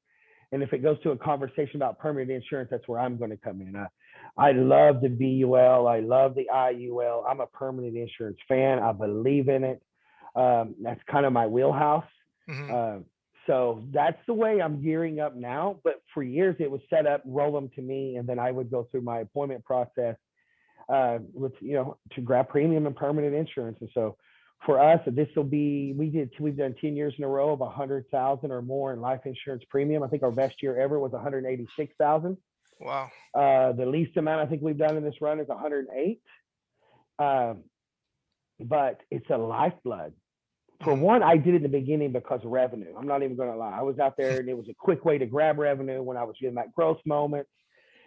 S2: And if it goes to a conversation about permanent insurance, that's where I'm going to come in. I love the BUL. I love the IUL. I'm a permanent insurance fan. I believe in it. That's kind of my wheelhouse.
S1: Hmm.
S2: Uh, so that's the way I'm gearing up now. But for years, it was set up, roll them to me, and then I would go through my appointment process to grab premium and permanent insurance. And so for us, we've done 10 years in a row of 100,000 or more in life insurance premium. I think our best year ever was 186,000.
S1: Wow.
S2: The least amount I think we've done in this run is 108. Um, but it's a lifeblood. For
S1: Hmm.
S2: one, I did it in the beginning because of revenue. I'm not even going to lie. I was out there and it was a quick way to grab revenue when I was getting that growth moment.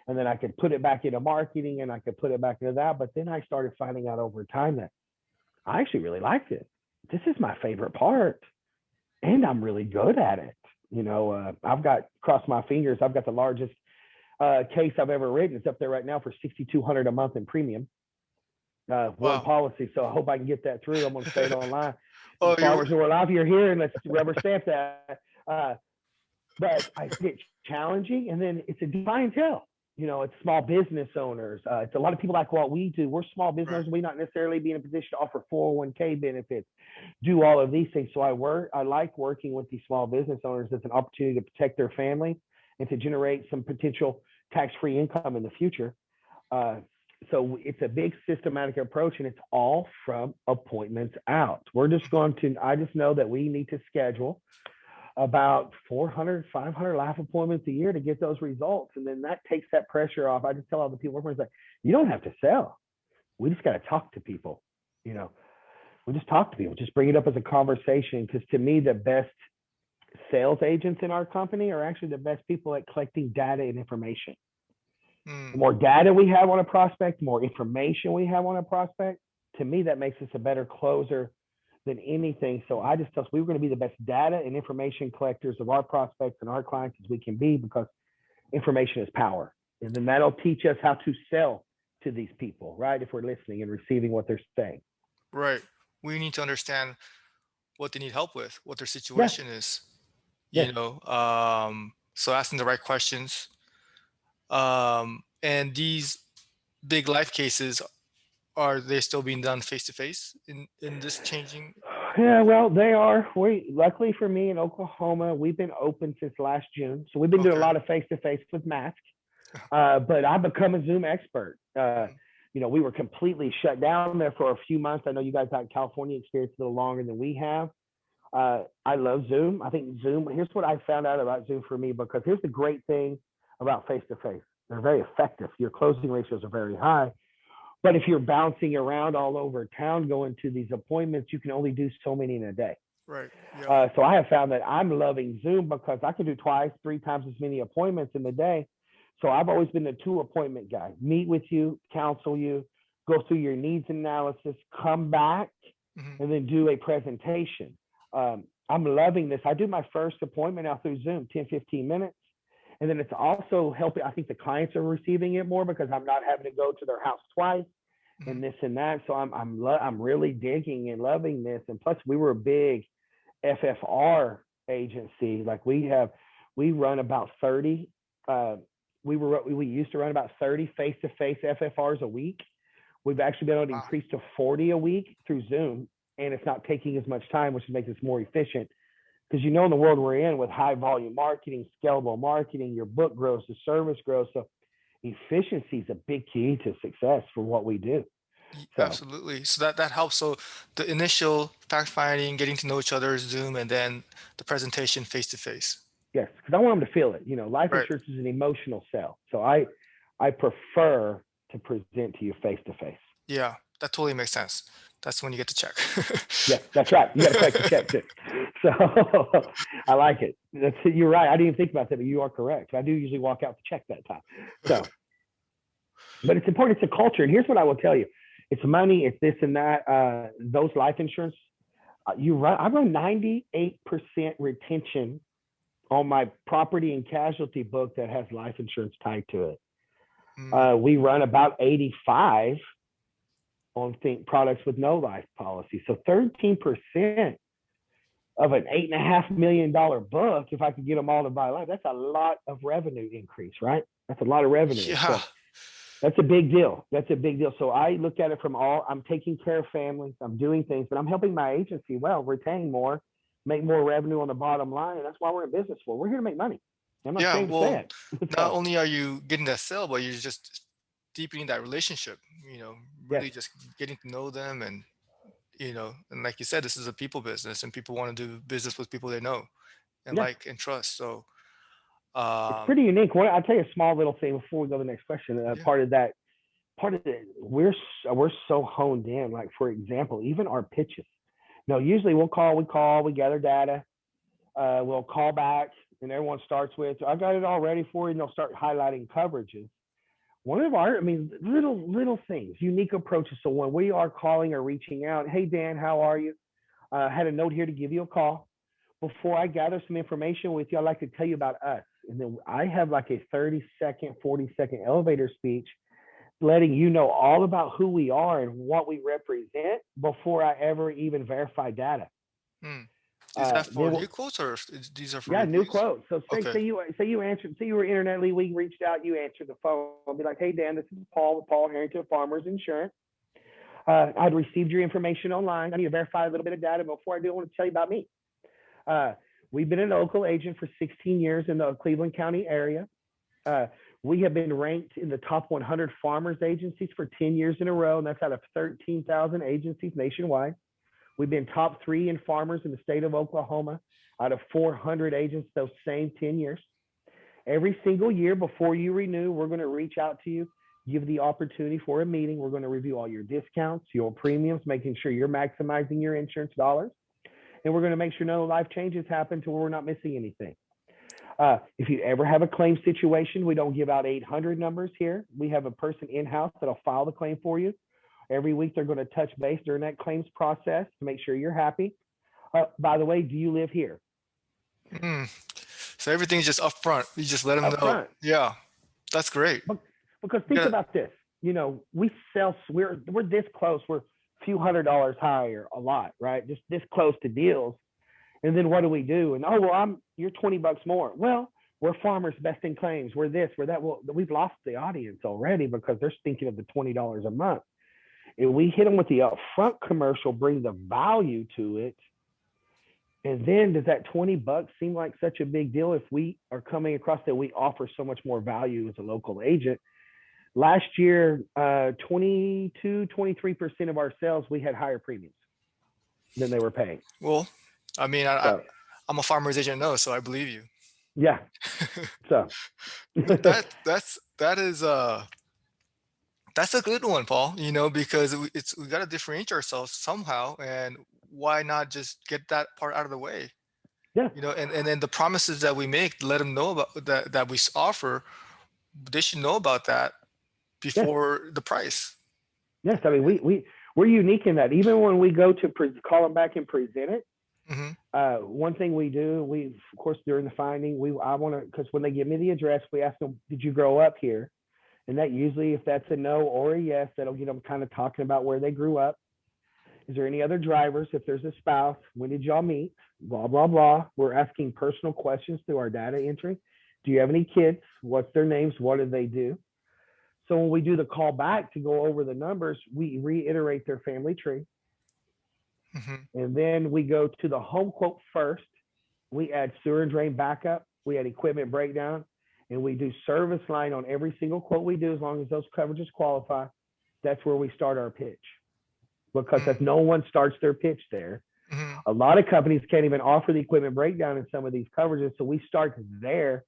S2: And then I could put it back into marketing and I could put it back into that. But then I started finding out over time that I actually really liked it. This is my favorite part, and I'm really good at it. I've got, cross my fingers, I've got the largest case I've ever written. It's up there right now for $6,200 a month in premium, one
S1: Wow.
S2: policy. So I hope I can get that through. I'm going to say it online.
S1: Oh,
S2: Farmers who are alive, you're here, and let's rubber stamp that. But it's challenging, and then it's a clientele. It's small business owners. It's a lot of people like what we do. We're small business
S1: right.
S2: owners. We not necessarily be in a position to offer 401k benefits, do all of these things. So I like working with these small business owners as an opportunity to protect their family and to generate some potential tax-free income in the future. So it's a big systematic approach, and it's all from appointments out. I just know that we need to schedule about 400, 500 life appointments a year to get those results. And then that takes that pressure off. I just tell all the people working with, like, you don't have to sell. We just got to talk to people. You know, we just talk to people, just bring it up as a conversation. Because to me, the best sales agents in our company are actually the best people at collecting data and information. The
S1: Mm,
S2: more data we have on a prospect, the more information we have on a prospect, to me, that makes us a better closer than anything. So I just tell us we were going to be the best data and information collectors of our prospects and our clients as we can be, because information is power. And then that'll teach us how to sell to these people, right? If we're listening and receiving what they're saying.
S1: right. We need to understand what they need help with, what their
S2: Yes,
S1: situation is,
S2: yes.
S1: so asking the right questions. And these big life cases, are they still being done face to face in this changing?
S2: Yeah, well, they are. We luckily for me in Oklahoma, we've been open since last June, so we've been doing a
S1: Okay.
S2: lot of face to face with masks. But I've become a Zoom expert.
S1: Mm,
S2: We were completely shut down there for a few months. I know you guys out in California experienced a little longer than we have. I love Zoom. I think Zoom. Here's what I found out about Zoom for me, because here's the great thing about face to face. They're very effective. Your closing ratios are very high. But if you're bouncing around all over town going to these appointments, you can only do so many in a day.
S1: right. Yeah.
S2: So I have found that I'm loving Zoom because I can do twice, three times as many appointments in the day. So I've always been the 2 appointment guy. Meet with you, counsel you, go through your needs analysis, come back,
S1: Hmm.
S2: and then do a presentation. I'm loving this. I do my first appointment now through Zoom, 10, 15 minutes. And then it's also helping. I think the clients are receiving it more because I'm not having to go to their house twice
S1: Hmm.
S2: and this and that. So I'm really digging and loving this. And plus, we were a big FFR agency. Like we run about 30. Uh, we used to run about 30 face-to-face FFRs a week. We've actually been able to
S1: Wow.
S2: increase to 40 a week through Zoom, and it's not taking as much time, which makes us more efficient. Because in the world we're in with high volume marketing, scalable marketing, your book grows, the service grows. So efficiency is a big key to success for what we do. So
S1: Absolutely. So that helps. So the initial fact finding, getting to know each other, Zoom, and then the presentation face to face.
S2: yes, because I want them to feel it. Life
S1: Right.
S2: insurance is an emotional sell. So I prefer to present to you face to face.
S1: Yeah, that totally makes sense. That's when you get to check.
S2: Yes, that's right. You got to collect the check too. So I like it. You're right. I didn't even think about that, but you are correct. I do usually walk out to check that time. So, but it's important. It's a culture. And here's what I will tell you: it's money, it's this and that. Those life insurance, I run 98% retention on my property and casualty book that has life insurance tied to it.
S1: Mm,
S2: We run about 85 on products with no life policy. So 13% of an $8.5 million book, if I could get them all to buy life, that's a lot of revenue increase, right? That's a lot of revenue.
S1: yeah.
S2: So that's a big deal. That's a big deal. So I look at it from I'm taking care of families, I'm doing things, but I'm helping my agency retain more, make more revenue on the bottom line. And that's why we're in business for. We're here to make money. I'm not
S1: Yeah.
S2: ashamed to say
S1: Well,
S2: it.
S1: not
S2: So
S1: only are you getting that sale, but you're just deepening that relationship,
S2: yes,
S1: really just getting to know them. And like you said, this is a people business and people want to do business with people they know and
S2: yeah,
S1: like and trust. So,
S2: it's
S1: um,
S2: pretty unique. I'll tell you a small little thing before we go to the next question.
S1: yeah.
S2: Part of it, we're so honed in. Like for example, even our pitches. No, usually we gather data, we'll call back, and everyone starts with, "I got it all ready for you," and they'll start highlighting coverages. One of little things, unique approaches. So when we are calling or reaching out, "Hey Dan, how are you? Had a note here to give you a call. Before I gather some information with you, I'd like to tell you about us." And then I have like a 30-second, 40-second elevator speech letting you know all about who we are and what we represent before I ever even verify data.
S1: Hmm. Is that for
S2: Then
S1: new
S2: we'll,
S1: quotes or these are for
S2: yeah, new
S1: reviews?
S2: quote. So
S1: Okay.
S2: say you were internetly, we reached out, you answered the phone. I'll be like, "Hey Dan, this is Paul with Paul Harrington Farmers Insurance. I'd received your information online. I need to verify a little bit of data. Before I do, I want to tell you about me. Uh, we've been a local agent for 16 years in the Cleveland County area. Uh, We have been ranked in the top 100 farmers agencies for 10 years in a row, and that's out of 13,000 agencies nationwide. We've been top three in farmers in the state of Oklahoma out of 400 agents those same 10 years. Every single year before you renew, we're going to reach out to you, give the opportunity for a meeting. We're going to review all your discounts, your premiums, making sure you're maximizing your insurance dollars. And we're going to make sure no life changes happen to where we're not missing anything. If you ever have a claim situation, we don't give out 800 numbers here. We have a person in-house that'll file the claim for you. Every week, they're going to touch base during that claims process to make sure you're happy. By the way, do you live here?
S1: Mm. So everything's just up front. You just let them
S2: Up
S1: know.
S2: front.
S1: Yeah, that's great.
S2: Because
S1: You
S2: think
S1: gotta,
S2: about this. We sell, we're this close. We're a few $100s higher, a lot, right? Just this close to deals. And then what do we do? And oh, well, you're $20 more. Well, we're farmers best in claims. We're this, we're that. Well, we've lost the audience already because they're thinking of the $20 a month. And we hit them with the upfront commercial, bring the value to it. And then does that $20 seem like such a big deal if we are coming across that we offer so much more value as a local agent? Last year, 23% of our sales, we had higher premiums than they were paying.
S1: well, I mean,
S2: So,
S1: I'm a farmer's agent, no, so I believe you.
S2: yeah. So,
S1: That's a good one, Paul. Because we got to differentiate ourselves somehow, and why not just get that part out of the way?
S2: yeah.
S1: And then the promises that we make, let them know about that we offer. They should know about that
S2: Yes.
S1: before the price.
S2: Yes. I mean, we're unique in that. Even when we go to call them back and present it,
S1: Hmm.
S2: one thing we do, of course, during the finding, I want to, because when they give me the address, we ask them, did you grow up here? And that usually, if that's a no or a yes, that'll get them kind of talking about where they grew up. Is there any other drivers? If there's a spouse, when did y'all meet? Blah, blah, blah. We're asking personal questions through our data entry. Do you have any kids? What's their names? What do they do? So when we do the call back to go over the numbers, we reiterate their family tree.
S1: Hmm.
S2: And then we go to the home quote first. We add sewer and drain backup. We add equipment breakdown. And we do service line on every single quote we do as long as those coverages qualify. That's where we start our pitch. Because if no one starts their pitch there,
S1: Hmm.
S2: a lot of companies can't even offer the equipment breakdown in some of these coverages. So we start there.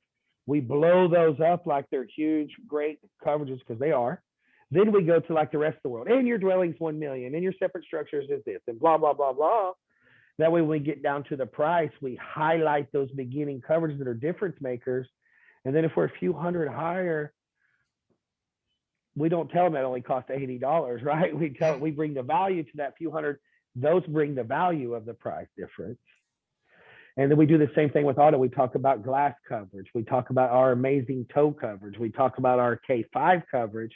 S2: We blow those up like they're huge, great coverages because they are. Then we go to like the rest of the world. And your dwelling's 1 million, and your separate structures is this, and blah, blah, blah, blah. That way, when we get down to the price, we highlight those beginning coverages that are difference makers. And then if we're a few hundred higher, we don't tell them that only costs $80, right? We bring the value to that few hundred. Those bring the value of the price difference. And then we do the same thing with auto. We talk about glass coverage. We talk about our amazing tow coverage. We talk about our K5 coverage.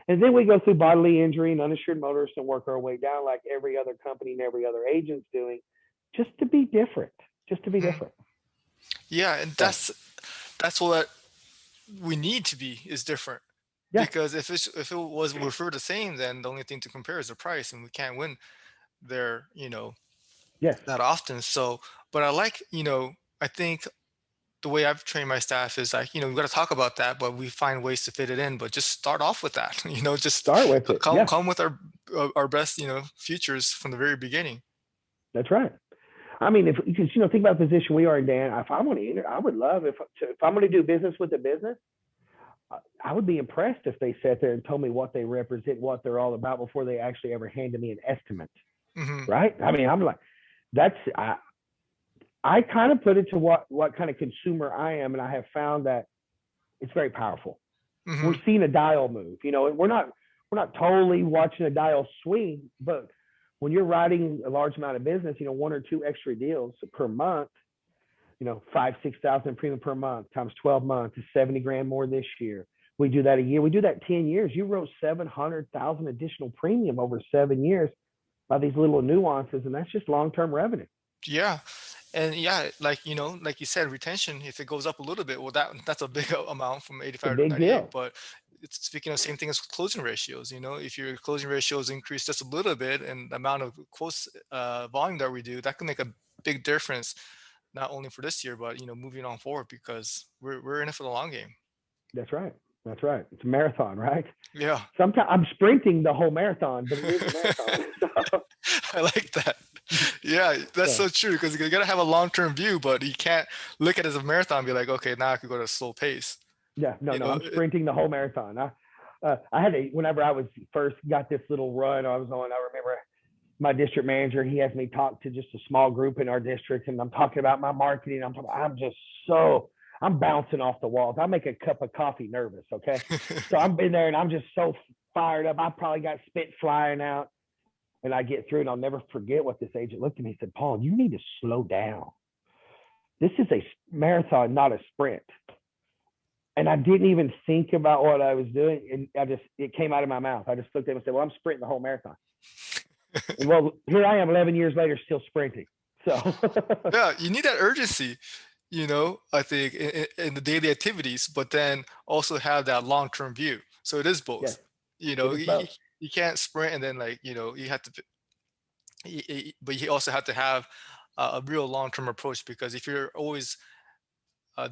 S2: And then we go through bodily injury and uninsured motorists and work our way down like every other company and every other agent's doing, just to be different, just to be
S1: Hmm.
S2: different.
S1: Yeah, and
S2: So,
S1: that's what we need to be is different.
S2: yeah,
S1: Because if we're the same, then the only thing to compare is the price, and we can't win there,
S2: yes,
S1: that often. So, but I think the way I've trained my staff is like, we got to talk about that, but we find ways to fit it in. But just start off with that, just
S2: start with it.
S1: come
S2: Yeah,
S1: come with our best, futures from the very beginning.
S2: that's right. I mean, if because think about the position we are in, Dan. If I want to, I would love if I'm going to do business with a business, I would be impressed if they sat there and told me what they represent, what they're all about before they actually ever handed me an estimate.
S1: Hmm.
S2: Right? I mean, I'm like, that's I kind of put it to what kind of consumer I am, and I have found that it's very powerful. We're
S1: Hmm.
S2: seeing a dial move. We're not totally watching a dial swing, but when you're writing a large amount of business, one or two extra deals per month, 5,000, 6,000 premium per month times 12 months is 70 grand more this year. We do that a year. We do that 10 years. You wrote 700,000 additional premium over 7 years by these little nuances, and that's just long-term revenue.
S1: Yeah. And yeah, like you said, retention, if it goes up a little bit, well, that's a big amount from
S2: It's a
S1: 85 to
S2: big
S1: 98.
S2: deal.
S1: But it's speaking of same thing as closing ratios. If your closing ratios increase just a little bit and the amount of quotes volume that we do, that can make a big difference, not only for this year, but moving on forward because we're in it for the long game.
S2: That's right. That's right. It's a marathon, right?
S1: Yeah.
S2: Sometimes I'm sprinting the whole marathon, but it is a marathon.
S1: I like that. Yeah, that's
S2: So,
S1: so true because you gotta have a long-term view, but you can't look at it as a marathon and be like, okay, now I could go at a slow pace.
S2: yeah, no,
S1: You
S2: no,
S1: know,
S2: I'm sprinting the whole marathon. I had whenever I was first got this little run I was on, I remember my district manager, he has me talk to just a small group in our district, and I'm talking about my marketing. I'm just so, I'm bouncing off the walls. I make a cup of coffee nervous. Okay. So I'm in there and I'm just so fired up. I probably got spit flying out, and I get through, and I'll never forget what this agent looked at me and said, Paul, you need to slow down. This is a marathon, not a sprint. And I didn't even think about what I was doing. And it came out of my mouth. I just looked at him and said, well, I'm sprinting the whole marathon. And well, here I am 11 years later, still sprinting. So,
S1: yeah, you need that urgency, I think in the daily activities, but then also have that long-term view. So it is
S2: yes,
S1: both.
S2: it is
S1: You
S2: both.
S1: can't sprint and then you have to, but you also have to have a real long-term approach because if you're always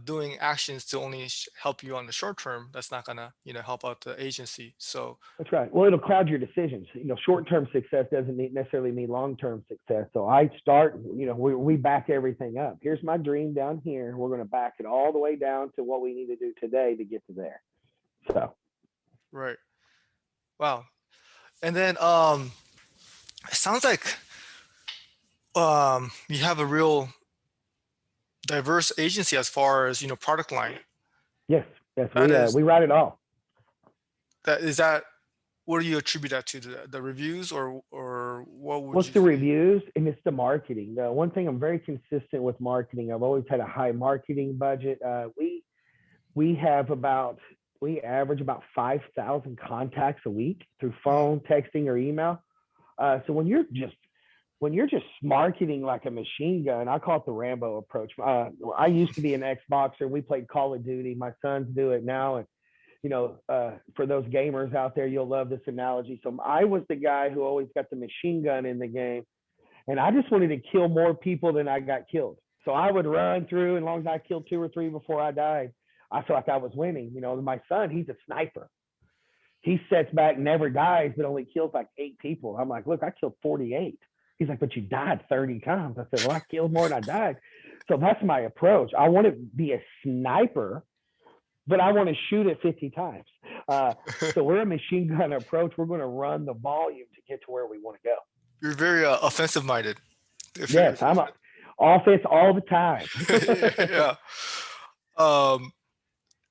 S1: doing actions to only help you on the short term, that's not gonna help out the agency. So
S2: That's right. Well, it'll cloud your decisions. Short-term success doesn't necessarily mean long-term success. So I start, we back everything up. Here's my dream down here. We're going to back it all the way down to what we need to do today to get to there. So,
S1: right, wow. And then it sounds like you have a real diverse agency as far as product line.
S2: yes, yes,
S1: That is
S2: we write it all.
S1: that what do you attribute that to? The reviews or what would
S2: What's
S1: you
S2: the
S1: say?
S2: reviews? And it's the marketing. One thing, I'm very consistent with marketing. I've always had a high marketing budget. We have we average about 5,000 contacts a week through
S1: Mm,
S2: phone, texting, or email. So when you're just marketing like a machine gun, I call it the Rambo approach. I used to be an Xboxer. We played Call of Duty. My sons do it now, and for those gamers out there, you'll love this analogy. So I was the guy who always got the machine gun in the game, and I just wanted to kill more people than I got killed. So I would run through, and as long as I killed two or three before I died, I felt like I was winning. My son, he's a sniper. He sets back, never dies, but only kills like 8 people. I'm like, look, I killed 48. He's like, but you died 30 times. I said, well, I killed more than I died. So that's my approach. I want to be a sniper, but I want to shoot it 50 times. So we're a machine gun approach. We're going to run the volume to get to where we want to go.
S1: you're very offensive minded.
S2: Yes, I'm a offense all the time.
S1: Yeah. Um,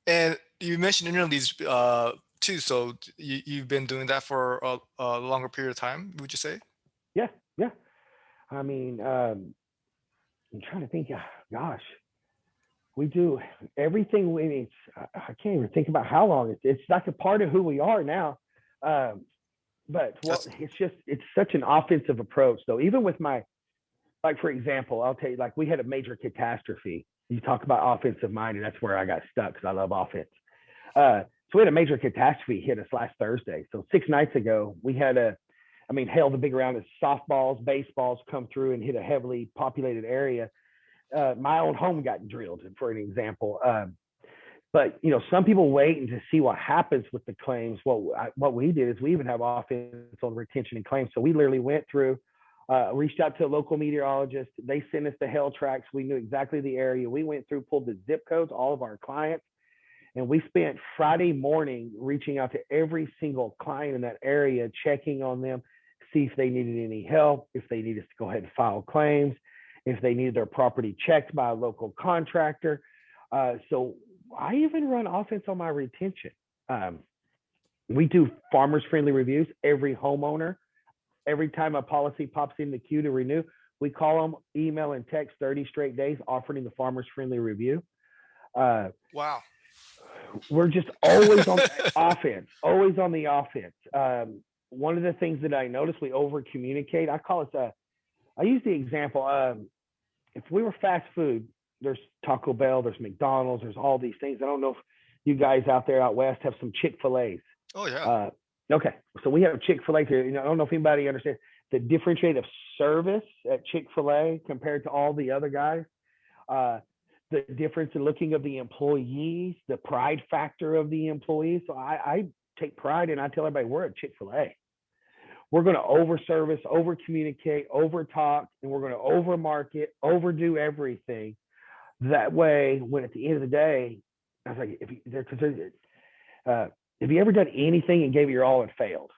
S1: and you mentioned interleads too. So you've been doing that for a longer period of time, would you say?
S2: Yeah, yeah. I mean, I'm trying to think. Gosh, we do everything. I can't even think about how long it's like a part of who we are now. Um, but
S1: That's
S2: it's such an offensive approach though. Even with like for example, I'll tell you, like we had a major catastrophe. You talk about offensive minded. That's where I got stuck because I love offense. So we had a major catastrophe hit us last Thursday. So 6 nights ago, we had hell, the big round is softballs, baseballs come through and hit a heavily populated area. My own home got drilled, for an example. But some people wait and to see what happens with the claims. What we did is we even have offense on retention and claims. So we literally went through, reached out to a local meteorologist. They sent us the hail tracks. We knew exactly the area. We went through, pulled the zip codes, all of our clients, and we spent Friday morning reaching out to every single client in that area, checking on them, see if they needed any help, if they needed to go ahead and file claims, if they needed their property checked by a local contractor. So I even run offense on my retention. We do farmers friendly reviews. Every homeowner, every time a policy pops in the queue to renew, we call them, email and text 30 straight days offering the farmers friendly review. Uh,
S1: wow.
S2: we're just always on offense, always on the offense. One of the things that I noticed, we over communicate. I use the example. If we were fast food, there's Taco Bell, there's McDonald's, there's all these things. I don't know if you guys out there out west have some Chick-fil-A's.
S1: Oh yeah.
S2: Okay, so we have Chick-fil-A here. I don't know if anybody understands the differentiated service at Chick-fil-A compared to all the other guys. the difference in looking of the employees, the pride factor of the employees. So I take pride and I tell everybody we're at Chick-fil-A. We're going to over service, over communicate, over talk, and we're going to over market, overdo everything. That way, when at the end of the day, I was like, if you ever done anything and gave it your all and failed?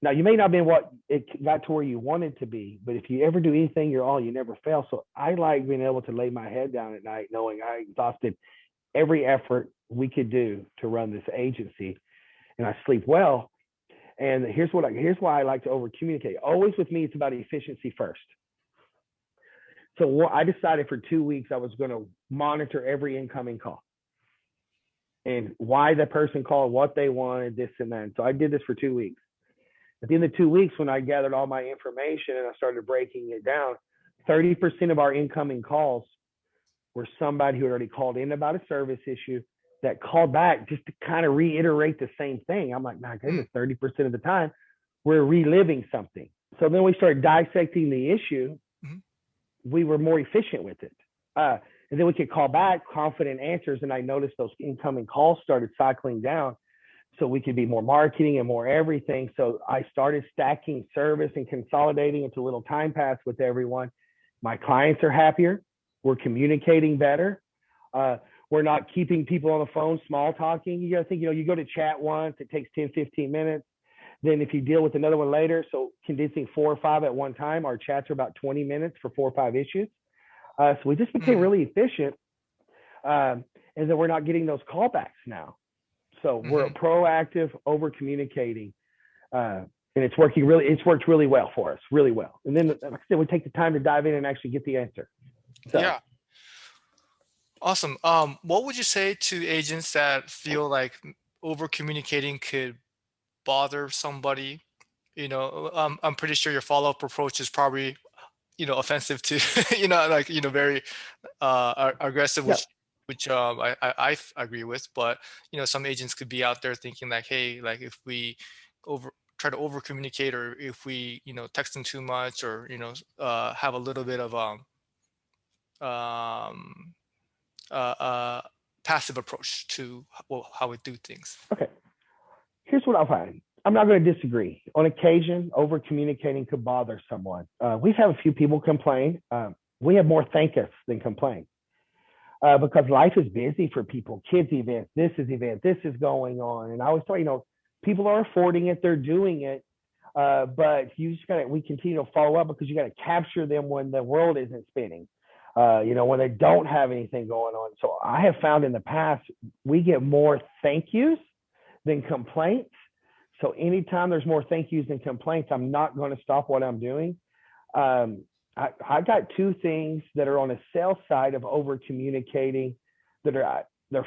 S2: Now, you may not be what it got to where you wanted to be, but if you ever do anything your all, you never fail. So I like being able to lay my head down at night knowing I exhausted every effort we could do to run this agency, and I sleep well. And here's why I like to over communicate. Always with me, it's about efficiency first. So I decided for 2 weeks I was going to monitor every incoming call and why the person called, what they wanted, this and that. So I did this for 2 weeks. At the end of 2 weeks, when I gathered all my information and I started breaking it down, 30% of our incoming calls were somebody who had already called in about a service issue that called back just to kind of reiterate the same thing. I'm like, my goodness, 30% of the time we're reliving something. So then we started dissecting the issue. Mm-hmm. We were more efficient with it. And then we could call back confident answers. And I noticed those incoming calls started cycling down. So we could be more marketing and more everything. So I started stacking service and consolidating into little time paths with everyone. My clients are happier. We're communicating better. We're not keeping people on the phone, small talking. You got to think, you go to chat once, it takes 10, 15 minutes. Then if you deal with another one later, so condensing 4 or 5 at one time, our chats are about 20 minutes for 4 or 5 issues. So we just became really efficient. And then we're not getting those callbacks now. So we're proactive, over communicating. And it's worked really well for us, really well. And then, like I said, we take the time to dive in and actually get the answer. So.
S1: Yeah. Awesome. What would you say to agents that feel like over communicating could bother somebody? I'm pretty sure your follow-up approach is probably, offensive to, very aggressive, which I agree with. But, some agents could be out there thinking like, hey, like if we try to over communicate, or if we, text them too much, or, have a little bit of passive approach to how we do things.
S2: Okay. Here's what I'll find. I'm not going to disagree. On occasion, over communicating could bother someone. We've had a few people complain. We have more thank us than complain because life is busy for people. Kids events, this is going on. And I always tell people are affording it, they're doing it. But you just we continue to follow up because you got to capture them when the world isn't spinning. When they don't have anything going on. So I have found in the past, we get more thank yous than complaints. So anytime there's more thank yous than complaints, I'm not going to stop what I'm doing. I got 2 things that are on the sales side of over communicating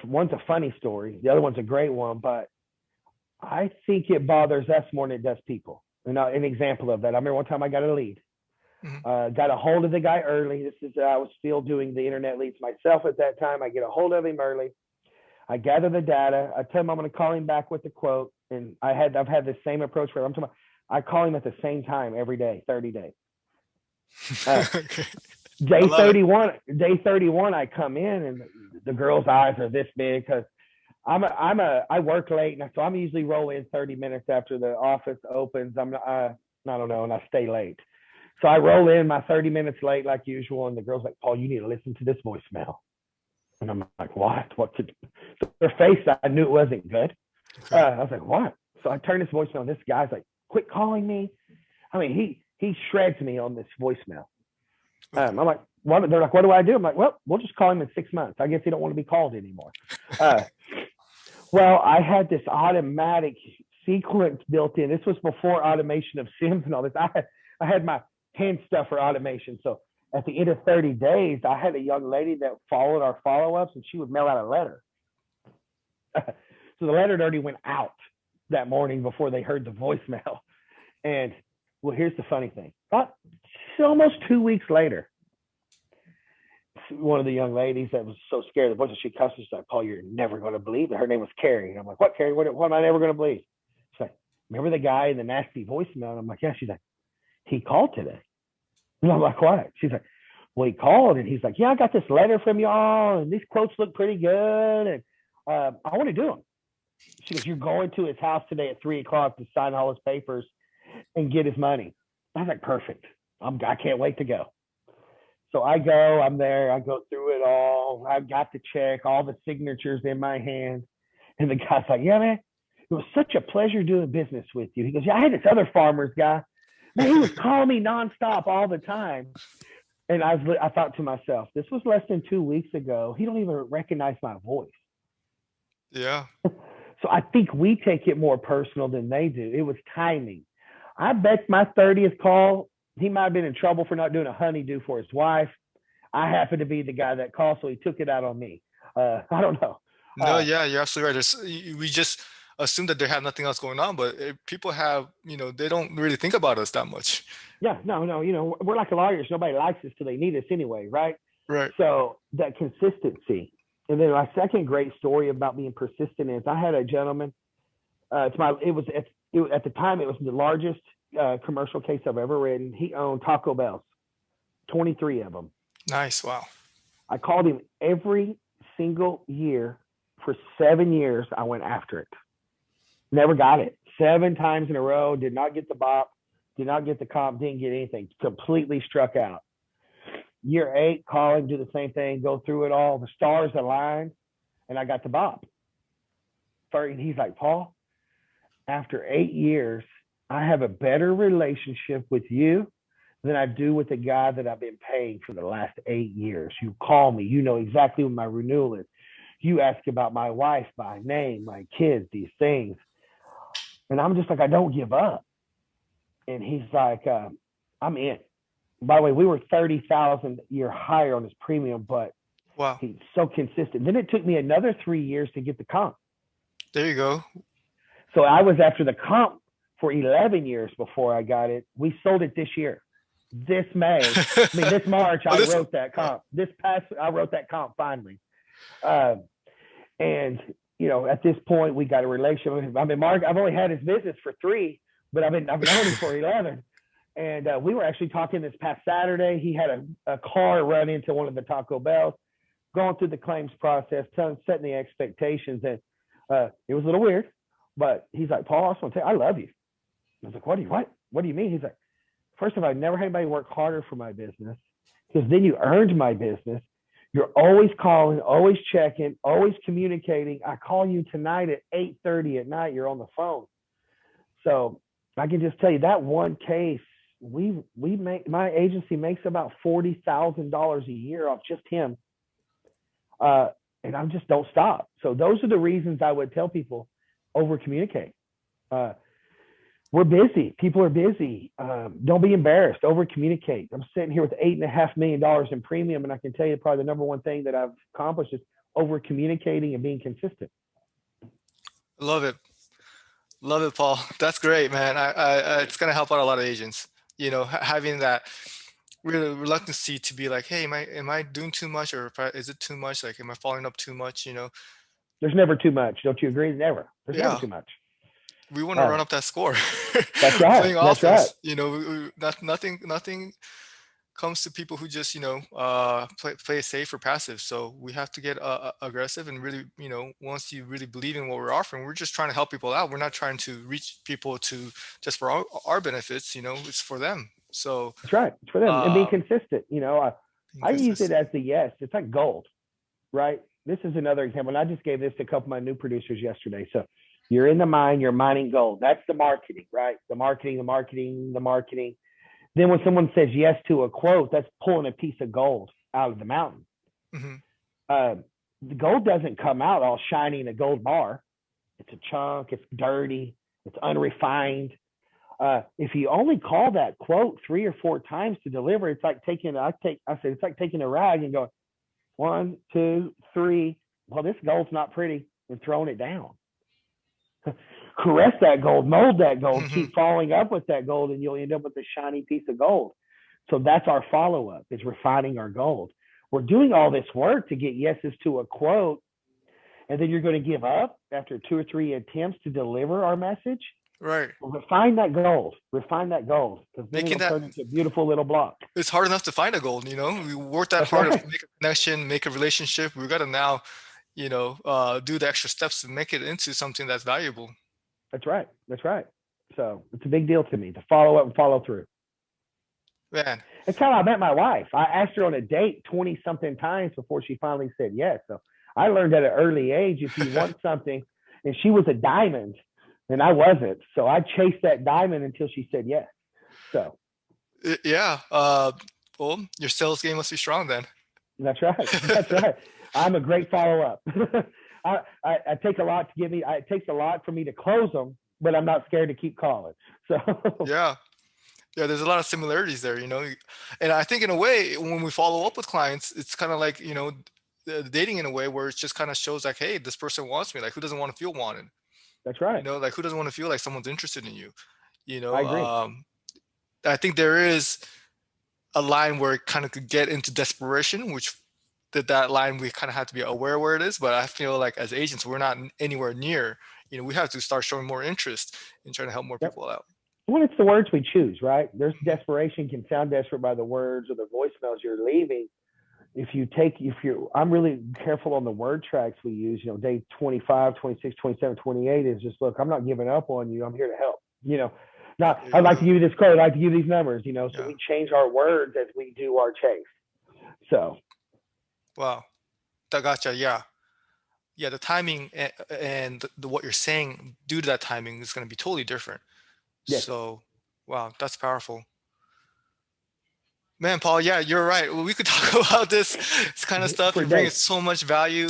S2: one's a funny story. The other one's a great one, but I think it bothers us more than it does people. And an example of that, I remember one time I got a lead. Got a hold of the guy early. I was still doing the internet leads myself at that time. I get a hold of him early. I gather the data. I tell him I'm going to call him back with the quote. And I've had the same approach for him. I call him at the same time every day, 30 days.
S1: Okay.
S2: Day 31, I come in and the girl's eyes are this big because I work late, and so I'm usually roll in 30 minutes after the office opens. I don't know, and I stay late. So I roll in my 30 minutes late like usual, and the girl's like, Paul, you need to listen to this voicemail. And I'm like, what? So her face, I knew it wasn't good. Okay. I was like, what? So I turn this voicemail, and this guy's like, quit calling me. I mean, he shreds me on this voicemail. I'm like, what? They're like, what do I do? I'm like, well, we'll just call him in 6 months. I guess he don't want to be called anymore. Well, I had this automatic sequence built in. This was before automation of Sims and all this. I had my hand stuff for automation. So at the end of 30 days, I had a young lady that followed our follow-ups, and she would mail out a letter. So the letter had already went out that morning before they heard the voicemail. And well, here's the funny thing. Almost 2 weeks later, one of the young ladies that was so scared of the voice, she cussed us like, Paul, you're never going to believe it. Her name was Carrie. And I'm like, what, Carrie? What am I never going to believe? She's like, remember the guy in the nasty voicemail? And I'm like, yeah. She's like, he called today. And I'm like, what? She's like, Well, he called and he's like, yeah, I got this letter from y'all and these quotes look pretty good. And I want to do them. She goes, you're going to his house today at 3 o'clock to sign all his papers and get his money. I was like, perfect. I can't wait to go. So I go, I'm there, I go through it all. I've got the check, all the signatures in my hand. And the guy's like, yeah, man, it was such a pleasure doing business with you. He goes, yeah, I had this other farmer's guy. Man, he was calling me nonstop all the time. And I thought to myself, this was less than 2 weeks ago. He don't even recognize my voice.
S1: Yeah.
S2: So I think we take it more personal than they do. It was timing. I bet my 30th call, he might have been in trouble for not doing a honeydew for his wife. I happened to be the guy that called, so he took it out on me. I don't know.
S1: No, yeah, you're absolutely right. We just assume that they have nothing else going on, but people have, they don't really think about us that much.
S2: Yeah, no. We're like lawyers. Nobody likes us till they need us anyway, right?
S1: Right.
S2: So that consistency. And then my second great story about being persistent is I had a gentleman. At the time it was the largest commercial case I've ever written. He owned Taco Bells, 23 of them.
S1: Nice. Wow.
S2: I called him every single year for 7 years. I went after it. Never got it. 7 times in a row. Did not get the bop. Did not get the comp. Didn't get anything. Completely struck out. Year 8, call him, do the same thing, go through it all. The stars aligned, and I got the bop. And he's like, Paul, after 8 years, I have a better relationship with you than I do with the guy that I've been paying for the last 8 years. You call me. You know exactly when my renewal is. You ask about my wife, my name, my kids, these things. And I'm just like, I don't give up. And he's like, I'm in. By the way, we were 30,000 a year higher on his premium, but
S1: wow,
S2: he's so consistent. Then it took me another 3 years to get the comp.
S1: There you go.
S2: So I was after the comp for 11 years before I got it. We sold it this year. This March, I wrote that comp. I wrote that comp finally. And, at this point, we got a relationship. I mean, Mark, I've only had his business for 3, but I've known him for 11. And we were actually talking this past Saturday. He had a car run into one of the Taco Bells, going through the claims process, setting the expectations. And it was a little weird, but he's like, Paul, I just want to tell you, I love you. I was like, what do you mean? He's like, first of all, I've never had anybody work harder for my business, because then you earned my business. You're always calling, always checking, always communicating. I call you tonight at 8:30 at night. You're on the phone. So I can just tell you that one case, my agency makes about $40,000 a year off just him. And I just don't stop. So those are the reasons I would tell people, over communicate. We're busy. People are busy. Don't be embarrassed. Over communicate. I'm sitting here with $8.5 million in premium, and I can tell you probably the number one thing that I've accomplished is over communicating and being consistent.
S1: Love it, Paul. That's great, man. It's gonna help out a lot of agents. Having that really reluctancy to be like, hey, am I doing too much, or is it too much? Like, am I following up too much?
S2: There's never too much. Don't you agree? Never. There's never too much.
S1: We want to run up that score.
S2: That's right.
S1: Playing
S2: That's
S1: offense.
S2: right.
S1: Nothing comes to people who just play safe or passive. So we have to get aggressive, and really, once you really believe in what we're offering, we're just trying to help people out. We're not trying to reach people to just for our benefits. It's for them. So
S2: that's right. It's for them, and be consistent. I use it as the yes. It's like gold, right? This is another example. And I just gave this to a couple of my new producers yesterday. So you're in the mine, you're mining gold. That's the marketing, right? The marketing. Then when someone says yes to a quote, that's pulling a piece of gold out of the mountain.
S1: Mm-hmm.
S2: The gold doesn't come out all shiny in a gold bar. It's a chunk. It's dirty. It's unrefined. If you only call that quote 3 or 4 times to deliver, it's like it's like taking a rag and going 1, 2, 3. Well, this gold's not pretty, and throwing it down. Caress that gold, mold that gold,
S1: Mm-hmm.
S2: keep following up with that gold, and you'll end up with a shiny piece of gold. So that's our follow-up, is refining our gold. We're doing all this work to get yeses to a quote, and then you're going to give up after 2 or 3 attempts to deliver our message.
S1: Right.
S2: Refine that goal. Refine that goal, because then
S1: Making
S2: it'll
S1: that
S2: turn into a beautiful little block.
S1: it's hard enough to find a goal, you know. We work that
S2: That's
S1: hard to
S2: right.
S1: make a connection, make a relationship. We gotta now, do the extra steps to make it into something that's valuable.
S2: That's right. That's right. So it's a big deal to me to follow up and follow through.
S1: Man,
S2: It's how I met my wife. I asked her on a date 20 something times before she finally said yes. So I learned at an early age, if you want something, and she was a diamond and I wasn't. So I chased that diamond until she said yes. So
S1: yeah. Well, your sales game must be strong then.
S2: that's right. That's right. I'm a great follow up. I take a lot to give me, it takes a lot for me to close them, but I'm not scared to keep calling. So
S1: Yeah. Yeah, there's a lot of similarities there, and I think in a way, when we follow up with clients, it's kind of like, the dating in a way where it just kind of shows like, hey, this person wants me. Like, who doesn't want to feel wanted?
S2: that's right.
S1: Like who doesn't want to feel like someone's interested in you? You
S2: I
S1: know,
S2: agree.
S1: I think there is a line where it kind of could get into desperation, which that line we kind of have to be aware where it is. But I feel like as agents, we're not anywhere near. We have to start showing more interest in trying to help more
S2: Yep.
S1: people out.
S2: Well, it's the words we choose, right? There's desperation can sound desperate by the words or the voicemails you're leaving. If you I'm really careful on the word tracks we use, day 25, 26, 27, 28 is just, look, I'm not giving up on you. I'm here to help, now I'd like to
S1: Yeah,
S2: give you this code. I'd like to give you these numbers, so
S1: yeah.
S2: we change our words as we do our chase. So
S1: Wow. Gotcha. Yeah. Yeah. The timing and what you're saying due to that timing is going to be totally different.
S2: yes,
S1: So, wow, that's powerful. Man, Paul, yeah, you're right. Well, we could talk about this kind of stuff.
S2: for
S1: You're bringing
S2: days.
S1: so much value.